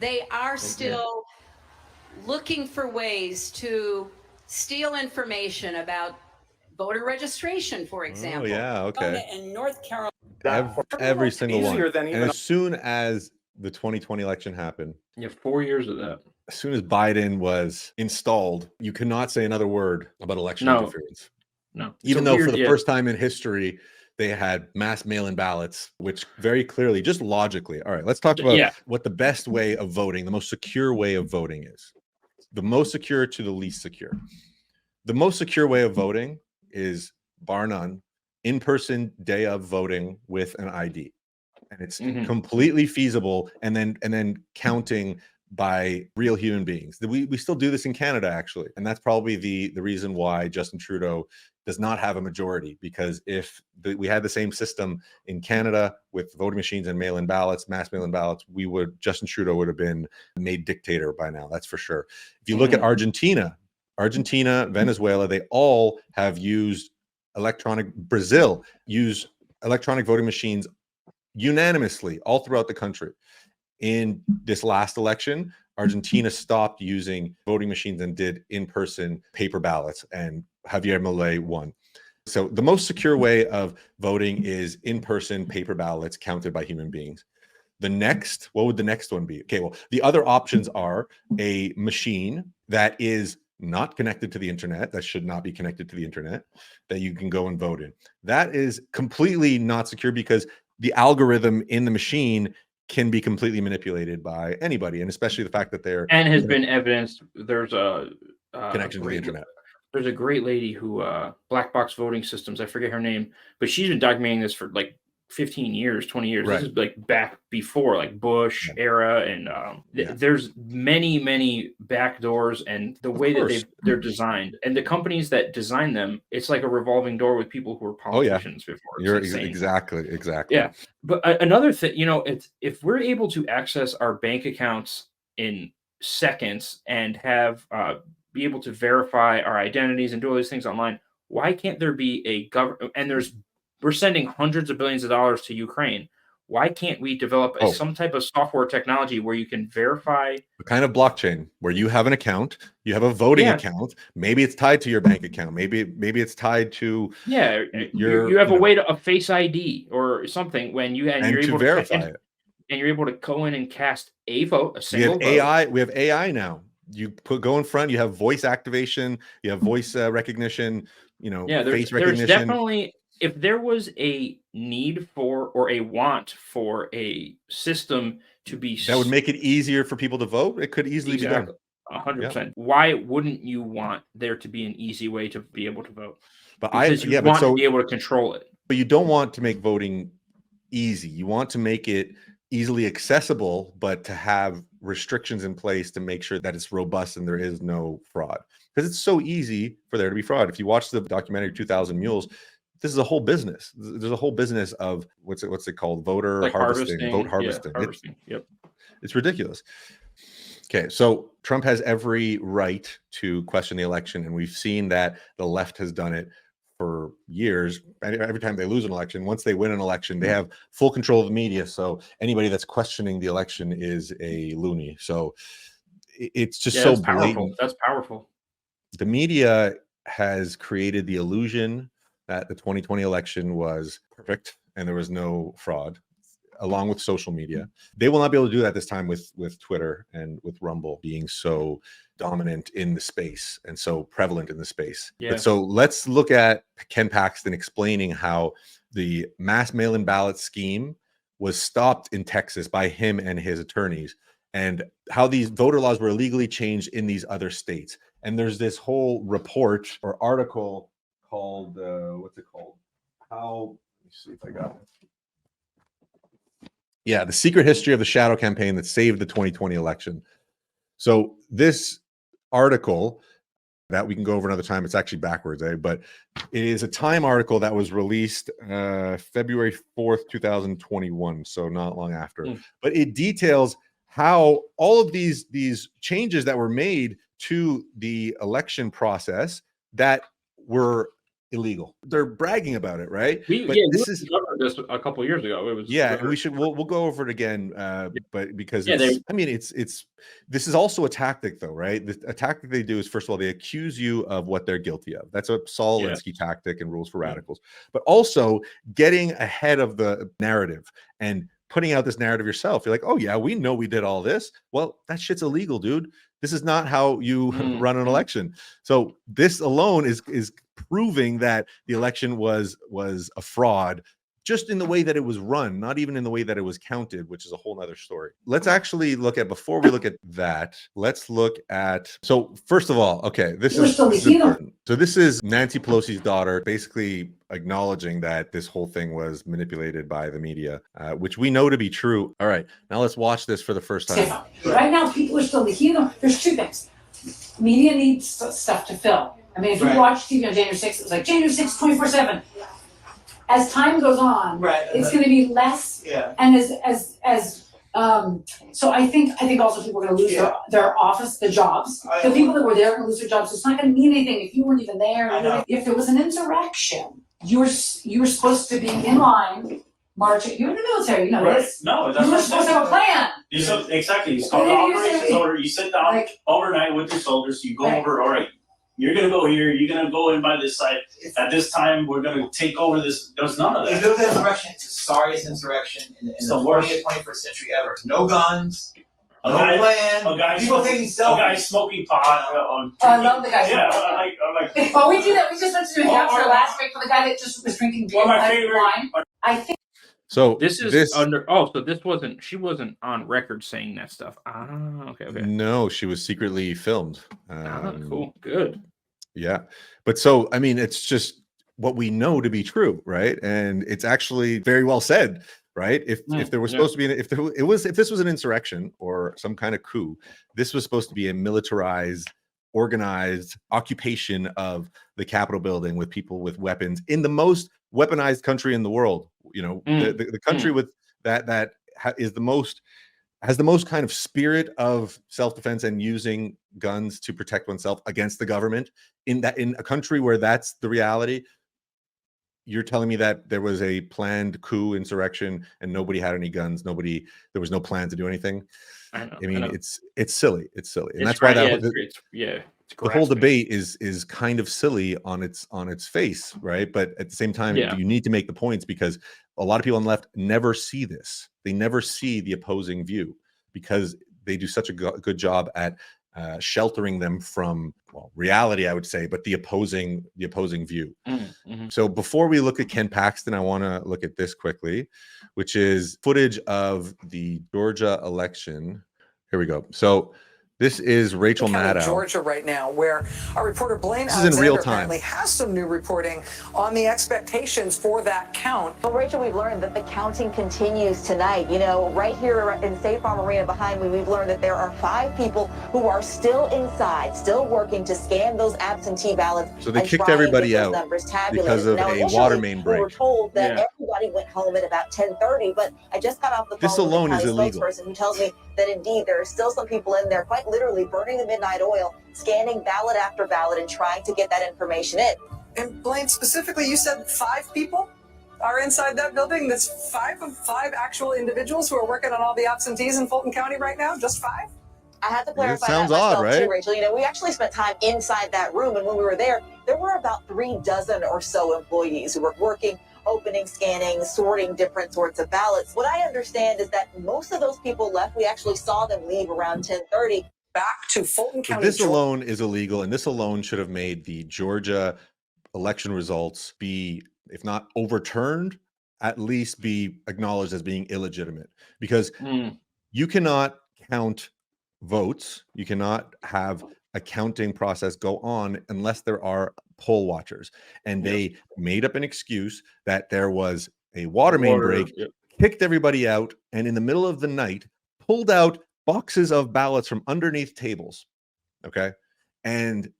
They are still looking for ways to steal information about voter registration, for example. Oh, yeah, okay. In North Carolina. Every single one. than And as soon as the 2020 election happened, You have 4 years of that. as soon as Biden was installed, you cannot say another word about election No. interference. No. Even It's a though for weird- the yeah. first time in history, they had mass mail-in ballots, which very clearly, just logically. All right, let's talk about Yeah. what the best way of voting, the most secure way of voting is. The most secure to the least secure. The most secure way of voting is, bar none, in-person day of voting with an ID. And it's completely feasible, and then counting by real human beings. We still do this in Canada, actually. And that's probably the reason why Justin Trudeau does not have a majority, because if we had the same system in Canada with voting machines and mail-in ballots, mass mail-in ballots, Justin Trudeau would have been made dictator by now. That's for sure. If you look at Argentina, Argentina, Venezuela, they all have used Brazil use electronic voting machines unanimously all throughout the country. In this last election, Argentina stopped using voting machines and did in-person paper ballots, and Javier Milei won. So the most secure way of voting is in-person paper ballots counted by human beings. What would the next one be? Okay, well, the other options are a machine that is not connected to the internet, that should not be connected to the internet, that you can go and vote in. That is completely not secure because the algorithm in the machine can be completely manipulated by anybody, and especially the fact that they're and has been evidenced. There's a connection to the internet. There's a great lady who Black Box Voting Systems, I forget her name, but she's been documenting this for like 15 years, 20 years. Right. This is like back before like Bush era, and there's many back doors, and the way that they're designed, and the companies that design them, it's like a revolving door with people who were politicians before. You're exactly. Yeah, but another thing, it's if we're able to access our bank accounts in seconds and have be able to verify our identities and do all these things online, why can't there be a government? And we're sending hundreds of billions of dollars to Ukraine. Why can't we develop some type of software technology where you can verify a kind of blockchain where you have an account, you have a voting account, maybe it's tied to your bank account, maybe it's tied to you have a way to a Face ID or something when you're able to verify it, and you're able to go in and cast a vote, a single vote. We have AI now. You go in front, you have voice activation, you have voice recognition, face recognition. There's definitely, if there was a need for or a want for a system to be that would make it easier for people to vote, it could easily be done. 100%. Why wouldn't you want there to be an easy way to be able to vote? But because you want to be able to control it. But you don't want to make voting easy. You want to make it easily accessible, but to have restrictions in place to make sure that it's robust and there is no fraud. Because it's so easy for there to be fraud. If you watch the documentary 2000 Mules, this is a whole business. There's a whole business of what's it called? Voter harvesting, vote harvesting. It's ridiculous. Okay, so Trump has every right to question the election, and we've seen that the left has done it for years. Every time they lose an election, once they win an election, they have full control of the media. So anybody that's questioning the election is a loony. So it's just so blatant. That's powerful. The media has created the illusion that the 2020 election was perfect and there was no fraud, along with social media. They will not be able to do that this time with Twitter and with Rumble being so dominant in the space and so prevalent in the space. Yeah. But so let's look at Ken Paxton explaining how the mass mail-in ballot scheme was stopped in Texas by him and his attorneys, and how these voter laws were illegally changed in these other states. And there's this whole report or article called, what's it called? Let me see if I got it. Yeah, The Secret History of the Shadow Campaign That Saved the 2020 Election. So this article that we can go over another time, it's actually backwards, but it is a Time article that was released February 4th, 2021, so not long after. But it details how all of these changes that were made to the election process that were illegal. They're bragging about it, right? This is this a couple of years ago. It was and we'll go over it again, but because this is also a tactic, though, right? A tactic they do is, first of all, they accuse you of what they're guilty of. That's a Saul Alinsky tactic and Rules for Radicals, but also getting ahead of the narrative and putting out this narrative yourself. You're like, oh yeah, we know we did all this. Well, that shit's illegal, dude. This is not how you run an election. So this alone is proving that the election was a fraud, just in the way that it was run, not even in the way that it was counted, which is a whole nother story. Let's actually look at, before we look at that, let's look at, so first of all, okay, this is important. So this is Nancy Pelosi's daughter basically acknowledging that this whole thing was manipulated by the media, which we know to be true. All right, now let's watch this for the first time. Right now, people are still leaking. There's two things. Media needs stuff to fill. I mean, if you watch TV on January 6th, it was like January 6th, 24/7. As time goes on, it's going to be less, and as So I think also people are gonna lose their office, the jobs. The people that were there are gonna lose their jobs. It's not gonna mean anything if you weren't even there. If there was an insurrection, you were supposed to be in line, marching. You're in the military, you know this. No, that's You were supposed to have a plan. Exactly. It's called operations order. You sit down overnight with your soldiers. You go over. All right, you're gonna go here. You're gonna go in by this side. At this time, we're gonna take over this. There's none of that. If you look at insurrection, it's the sorriest insurrection in the 20th, 21st century ever. No guns. No plan. People taking selfies. A guy smoking pot. I love the guy. Yeah, I'm like. Well, we do that. We just went to New Hampshire last week for the guy that just was drinking beer wine. I think. So this is under. Oh, so this wasn't. She wasn't on record saying that stuff. Ah, okay. No, she was secretly filmed. Cool. Good. Yeah, but so I mean, it's just what we know to be true, right? And it's actually very well said, right? If there was supposed to be if this was an insurrection or some kind of coup, this was supposed to be a militarized, organized occupation of the Capitol building with people with weapons in the most weaponized country in the world. You know, the country with that is the most has the most kind of spirit of self-defense and using guns to protect oneself against the government. In a country where that's the reality, you're telling me that there was a planned coup insurrection and nobody had any guns, there was no plan to do anything. I mean, it's silly. It's silly, and that's why the whole debate is kind of silly on its face, right? But at the same time, you need to make the points because a lot of people on the left never see this. They never see the opposing view because they do such a good job at sheltering them from reality, I would say, but the opposing view. So before we look at Ken Paxton, I want to look at this quickly, which is footage of the Georgia election. Here we go. So this is Rachel Maddow. Georgia right now, where our reporter Blaine this is in real time. Apparently has some new reporting on the expectations for that count. Well, Rachel, we've learned that the counting continues tonight. You know, right here in State Farm Arena behind me, we've learned that there are 5 people who are still inside, still working to scan those absentee ballots. So they kicked everybody out because of a water main break. We were told that everybody went home at about 10:30, but I just got off the phone this alone with is the illegal. spokesperson who tells me that indeed there are still some people in there, quite literally burning the midnight oil, scanning ballot after ballot and trying to get that information in. And Blaine, specifically, you said 5 people are inside that building. That's 5 of 5 actual individuals who are working on all the absentees in Fulton County right now? Just 5? I had to clarify sounds that myself odd, right? too, Rachel. You know, we actually spent time inside that room, and when we were there were about 3 dozen or so employees who were working, opening, scanning, sorting different sorts of ballots. What I understand is that most of those people left. We actually saw them leave around 10:30. Back to Fulton County. This alone is illegal, and this alone should have made the Georgia election results be, if not overturned, at least be acknowledged as being illegitimate. Because you cannot count votes, you cannot have a counting process go on unless there are poll watchers. And they made up an excuse that there was a water main break, kicked everybody out, and in the middle of the night pulled out boxes of ballots from underneath tables, okay, and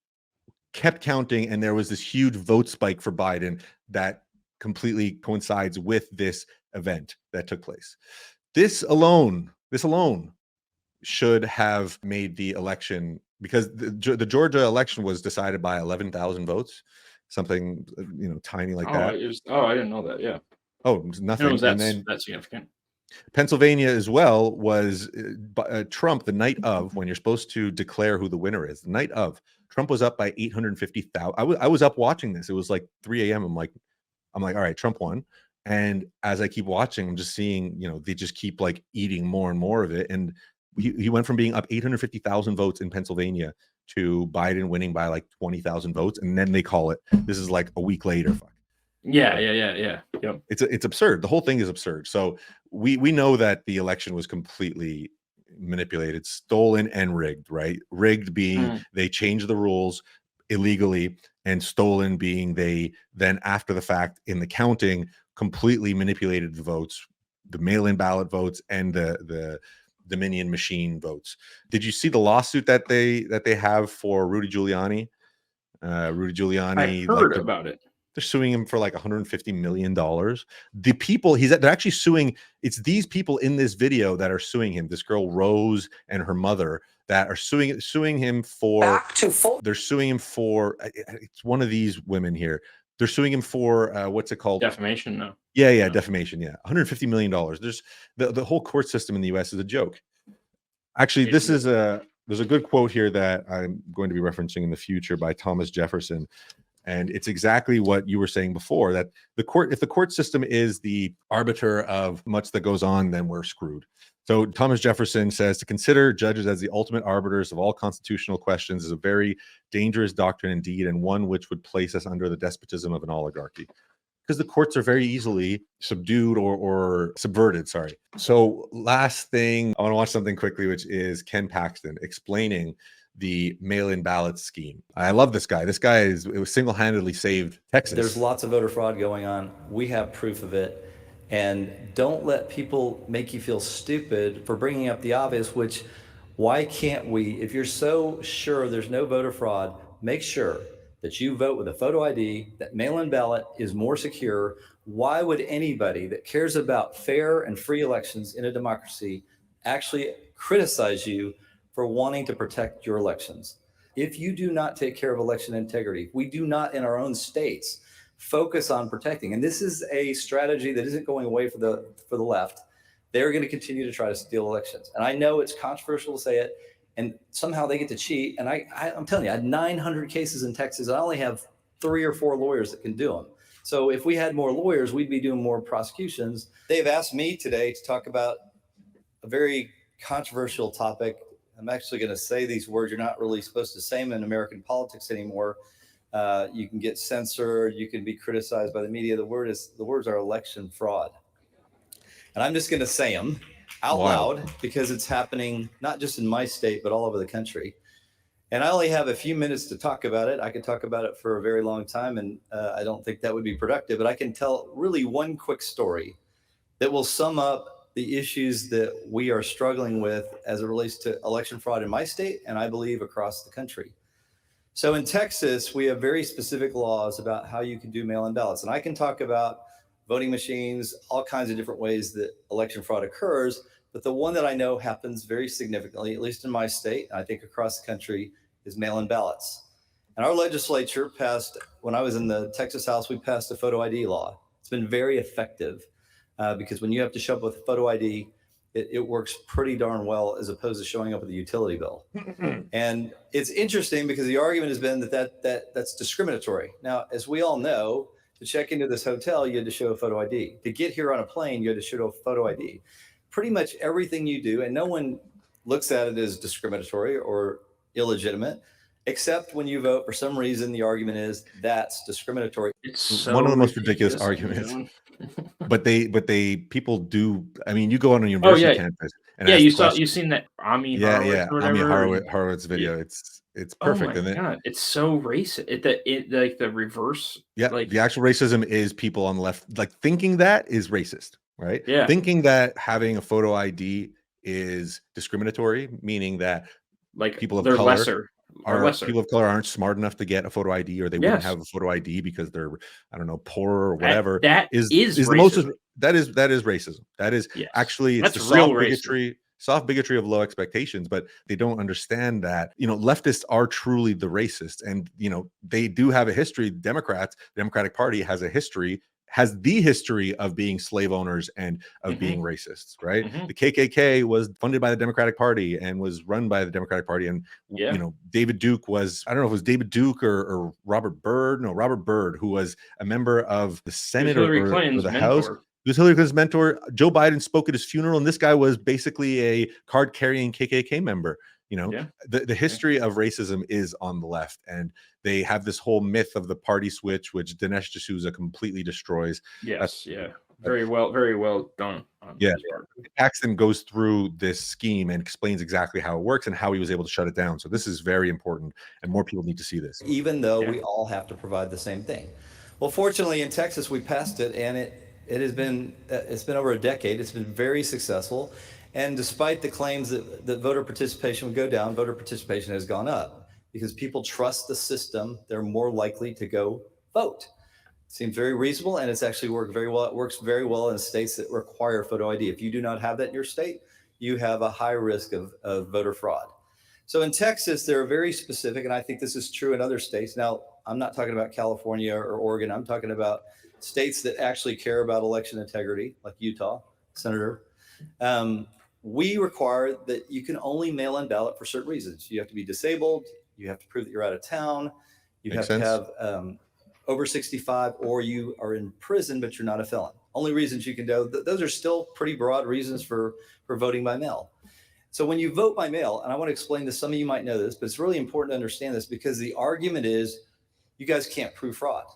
kept counting, and there was this huge vote spike for Biden that completely coincides with this event that took place. This alone should have made the election, because the Georgia election was decided by 11,000 votes, something tiny like that. I didn't know that. Yeah. Oh, nothing. And then that's significant. Pennsylvania as well was Trump the night of, when you're supposed to declare who the winner is. The night of, Trump was up by 850,000. I was up watching this. It was like 3 a.m. I'm like, all right, Trump won. And as I keep watching, I'm just seeing, they just keep like eating more and more of it. And he went from being up 850,000 votes in Pennsylvania to Biden winning by like 20,000 votes. And then they call it, this is like a week later. Yeah. Yep. It's absurd. The whole thing is absurd. So we know that the election was completely manipulated, stolen, and rigged, right? Rigged being they changed the rules illegally, and stolen being they then after the fact in the counting completely manipulated the votes, the mail-in ballot votes and the Dominion machine votes. Did you see the lawsuit that they have for Rudy Giuliani? Rudy Giuliani, I heard about it. They're suing him for like $150 million. The people they're actually suing, it's these people in this video that are suing him. This girl Rose and her mother that are suing him for they're suing him for it's one of these women here. They're suing him for what's it called? Defamation, no. Yeah, defamation. Yeah, $150 million. There's the whole court system in the U.S. is a joke. Actually, there's a good quote here that I'm going to be referencing in the future by Thomas Jefferson, and it's exactly what you were saying before, that if the court system is the arbiter of much that goes on, then we're screwed. So Thomas Jefferson says, to consider judges as the ultimate arbiters of all constitutional questions is a very dangerous doctrine indeed, and one which would place us under the despotism of an oligarchy. Because the courts are very easily subdued or subverted, sorry. So last thing, I want to watch something quickly, which is Ken Paxton explaining the mail-in ballot scheme. I love this guy. This guy it was single-handedly saved Texas. There's lots of voter fraud going on. We have proof of it. And don't let people make you feel stupid for bringing up the obvious, which why can't we, if you're so sure there's no voter fraud, make sure that you vote with a photo ID, that mail-in ballot is more secure. Why would anybody that cares about fair and free elections in a democracy actually criticize you for wanting to protect your elections? If you do not take care of election integrity, we do not in our own states focus on protecting. And this is a strategy that isn't going away for the left. They're going to continue to try to steal elections. And I know it's controversial to say it, and somehow they get to cheat. And I'm telling you, I had 900 cases in Texas. I only have 3 or 4 lawyers that can do them. So if we had more lawyers, we'd be doing more prosecutions. They've asked me today to talk about a very controversial topic. I'm actually going to say these words you're not really supposed to say them in American politics anymore. You can get censored. You can be criticized by the media. The words are election fraud. And I'm just going to say them out loud because it's happening not just in my state, but all over the country. And I only have a few minutes to talk about it. I could talk about it for a very long time, and I don't think that would be productive. But I can tell really one quick story that will sum up the issues that we are struggling with as it relates to election fraud in my state, and I believe across the country. So in Texas, we have very specific laws about how you can do mail-in ballots. And I can talk about voting machines, all kinds of different ways that election fraud occurs. But the one that I know happens very significantly, at least in my state, and I think across the country, is mail-in ballots. And our legislature passed, when I was in the Texas House, we passed a photo ID law. It's been very effective because when you have to show up with a photo ID, it works pretty darn well as opposed to showing up with a utility bill. And it's interesting because the argument has been that's discriminatory. Now, as we all know, to check into this hotel, you had to show a photo ID. To get here on a plane, you had to show a photo ID. Pretty much everything you do, and no one looks at it as discriminatory or illegitimate, except when you vote. For some reason, the argument is that's discriminatory. It's so one of the most ridiculous arguments. But people do. I mean, you go on a university campus. And you've seen that Ami Horowitz video. It's perfect. Oh my God, it's so racist. Like the reverse. Yeah, like the actual racism is people on the left like thinking that is racist, right? Yeah, thinking that having a photo ID is discriminatory, meaning that like people of they're color lesser. People of color aren't smart enough to get a photo ID, or they wouldn't have a photo ID because they're, I don't know, poor or whatever. That is the most. That is racism. That is actually it's that's the real soft bigotry of low expectations, but they don't understand that, leftists are truly the racists. And, they do have a history. The Democratic Party has the history of being slave owners and of being racists, right? The KKK was funded by the Democratic Party and was run by the Democratic Party. And, David Duke was, I don't know if it was David Duke or Robert Byrd. No, Robert Byrd, who was a member of the Senate or the House. He was Hillary Clinton's mentor. Joe Biden spoke at his funeral, and this guy was basically a card-carrying KKK member. The history of racism is on the left, and they have this whole myth of the party switch, which Dinesh D'Souza completely destroys. Very well done. Paxton goes through this scheme and explains exactly how it works and how he was able to shut it down. So this is very important, and more people need to see this. Even though we all have to provide the same thing. Well, fortunately, in Texas, we passed it, and it's been over a decade. It's been very successful. And despite the claims that voter participation would go down, voter participation has gone up because people trust the system. They're more likely to go vote. Seems very reasonable, and it's actually worked very well. It works very well in states that require photo ID. If you do not have that in your state, you have a high risk of voter fraud. So in Texas, they're very specific, and I think this is true in other states. Now, I'm not talking about California or Oregon. I'm talking about states that actually care about election integrity, like Utah, Senator. We require that you can only mail in ballot for certain reasons. You have to be disabled. You have to prove that you're out of town. You Makes have sense. to have over 65, or you are in prison, but you're not a felon. Only reasons you can do. Those are still pretty broad reasons for voting by mail. So when you vote by mail, and I want to explain this, some of you might know this, but it's really important to understand this, because the argument is you guys can't prove fraud.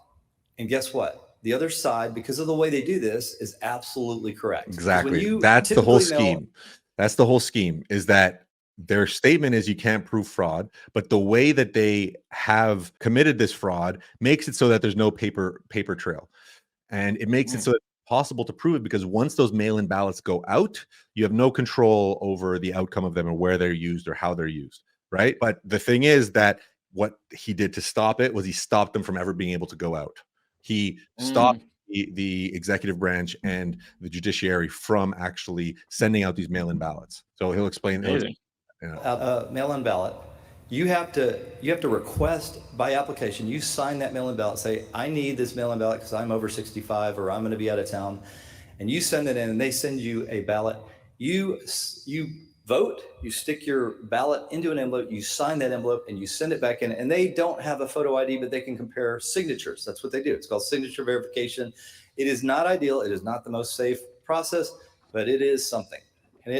And guess what? The other side, because of the way they do this, is absolutely correct. Because when Exactly. you That's the whole typically mail- scheme. That's the whole scheme, is that their statement is you can't prove fraud, but the way that they have committed this fraud makes it so that there's no paper trail. And it makes it so it's possible to prove it, because once those mail-in ballots go out, you have no control over the outcome of them or where they're used or how they're used, right? But the thing is that what he did to stop it was he stopped them from ever being able to go out. He stopped the executive branch and the judiciary from actually sending out these mail-in ballots. So he'll explain. Mail-in ballot. You have to request by application. You sign that mail-in ballot. Say, I need this mail-in ballot because I'm over 65 or I'm going to be out of town, and you send it in, and they send you a ballot. You vote. You stick your ballot into an envelope. You sign that envelope, and you send it back in. And they don't have a photo ID, but they can compare signatures. That's what they do. It's called signature verification. It is not ideal. It is not the most safe process, but it is something, and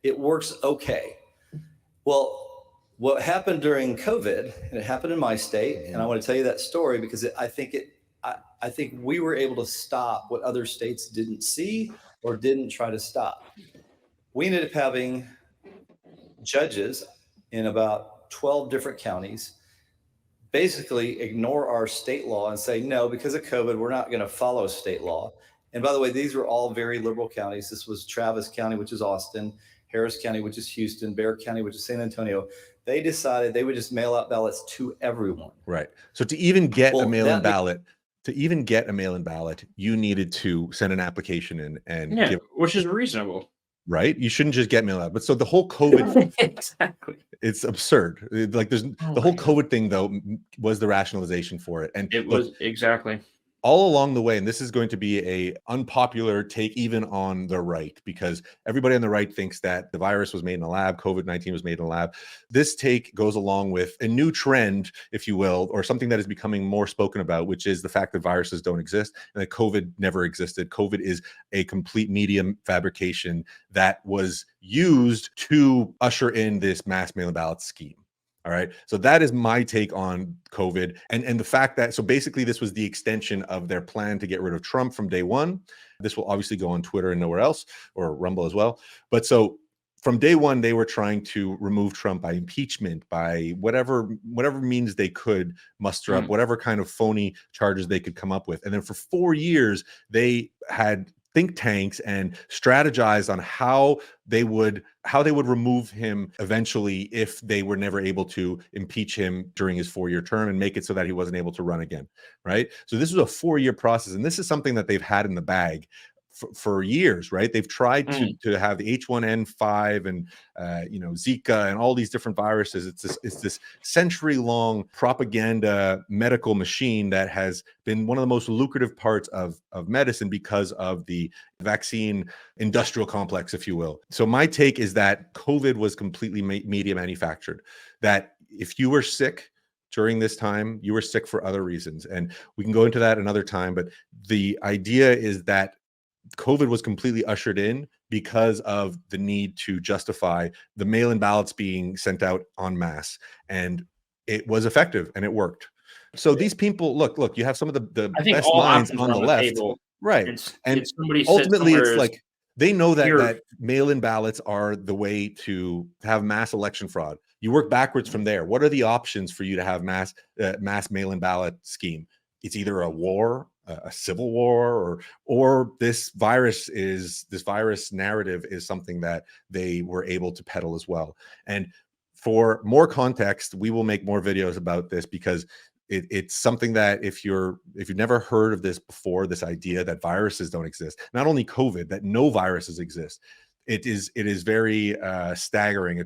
it works okay. Well, what happened during COVID, and it happened in my state, and I want to tell you that story because I think we were able to stop what other states didn't see or didn't try to stop. We ended up having judges in about 12 different counties basically ignore our state law and say, no, because of COVID, we're not going to follow state law. And by the way, these were all very liberal counties. This was Travis County, which is Austin, Harris County, which is Houston, Bexar County, which is San Antonio. They decided they would just mail out ballots to everyone. Right. So to even get a mail-in ballot, you needed to send an application in and which is reasonable. Right. You shouldn't just get mail out. But so the whole COVID exactly. It's absurd. Like there's the whole COVID thing though was the rationalization for it. And it was exactly all along the way, and this is going to be a unpopular take even on the right, because everybody on the right thinks that the virus was made in a lab, COVID-19 was made in a lab. This take goes along with a new trend, if you will, or something that is becoming more spoken about, which is the fact that viruses don't exist and that COVID never existed. COVID is a complete medium fabrication that was used to usher in this mass mail-in ballot scheme. All right. So that is my take on COVID and the fact that, so basically this was the extension of their plan to get rid of Trump from day one. This will obviously go on Twitter and nowhere else, or Rumble as well. But so from day one, they were trying to remove Trump by impeachment, by whatever means they could muster up, whatever kind of phony charges they could come up with. And then for 4 years, they had think tanks and strategized on how they would remove him eventually if they were never able to impeach him during his 4-year term and make it so that he wasn't able to run again, right? So this was a 4-year process, and this is something that they've had in the bag for years, right? They've tried to have the H1N5 and Zika and all these different viruses. It's this century-long propaganda medical machine that has been one of the most lucrative parts of medicine because of the vaccine industrial complex, if you will. So my take is that COVID was completely media manufactured. That if you were sick during this time, you were sick for other reasons, and we can go into that another time. But the idea is that COVID was completely ushered in because of the need to justify the mail-in ballots being sent out en masse, and it was effective and it worked. So these people, look, you have some of the best minds on the left, right? And ultimately, it's like they know that mail-in ballots are the way to have mass election fraud. You work backwards from there. What are the options for you to have mass mail-in ballot scheme? It's either a war, a civil war, or this virus narrative is something that they were able to peddle as well. And for more context, we will make more videos about this, because It's something that if you've never heard of this before, this idea that viruses don't exist, not only COVID, that no viruses exist, it is very staggering.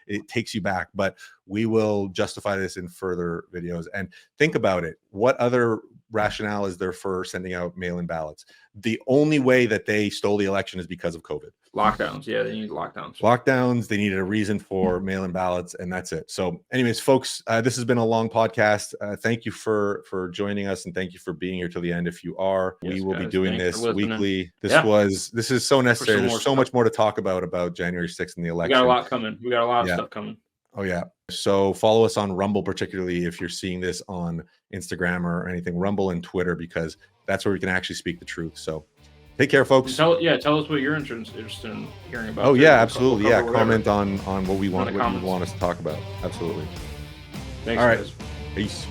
It takes you back, but we will justify this in further videos. And think about it. What other rationale is there for sending out mail-in ballots? The only way that they stole the election is because of COVID. Lockdowns. Yeah, they need lockdowns. Lockdowns. They needed a reason for mail-in ballots, and that's it. So anyways, folks, this has been a long podcast. Thank you for joining us, and thank you for being here till the end. If you are, we will be doing this weekly. This is so necessary. There's so much more to talk about January 6th and the election. We got a lot coming. We got a lot of stuff coming. Oh yeah. So follow us on Rumble, particularly if you're seeing this on Instagram or anything, Rumble and Twitter, because that's where we can actually speak the truth. So take care, folks. Tell us what you're interested in hearing about. Oh yeah, absolutely. Yeah, comment on what you want us to talk about. Absolutely. Thanks, all right. Guys. Peace.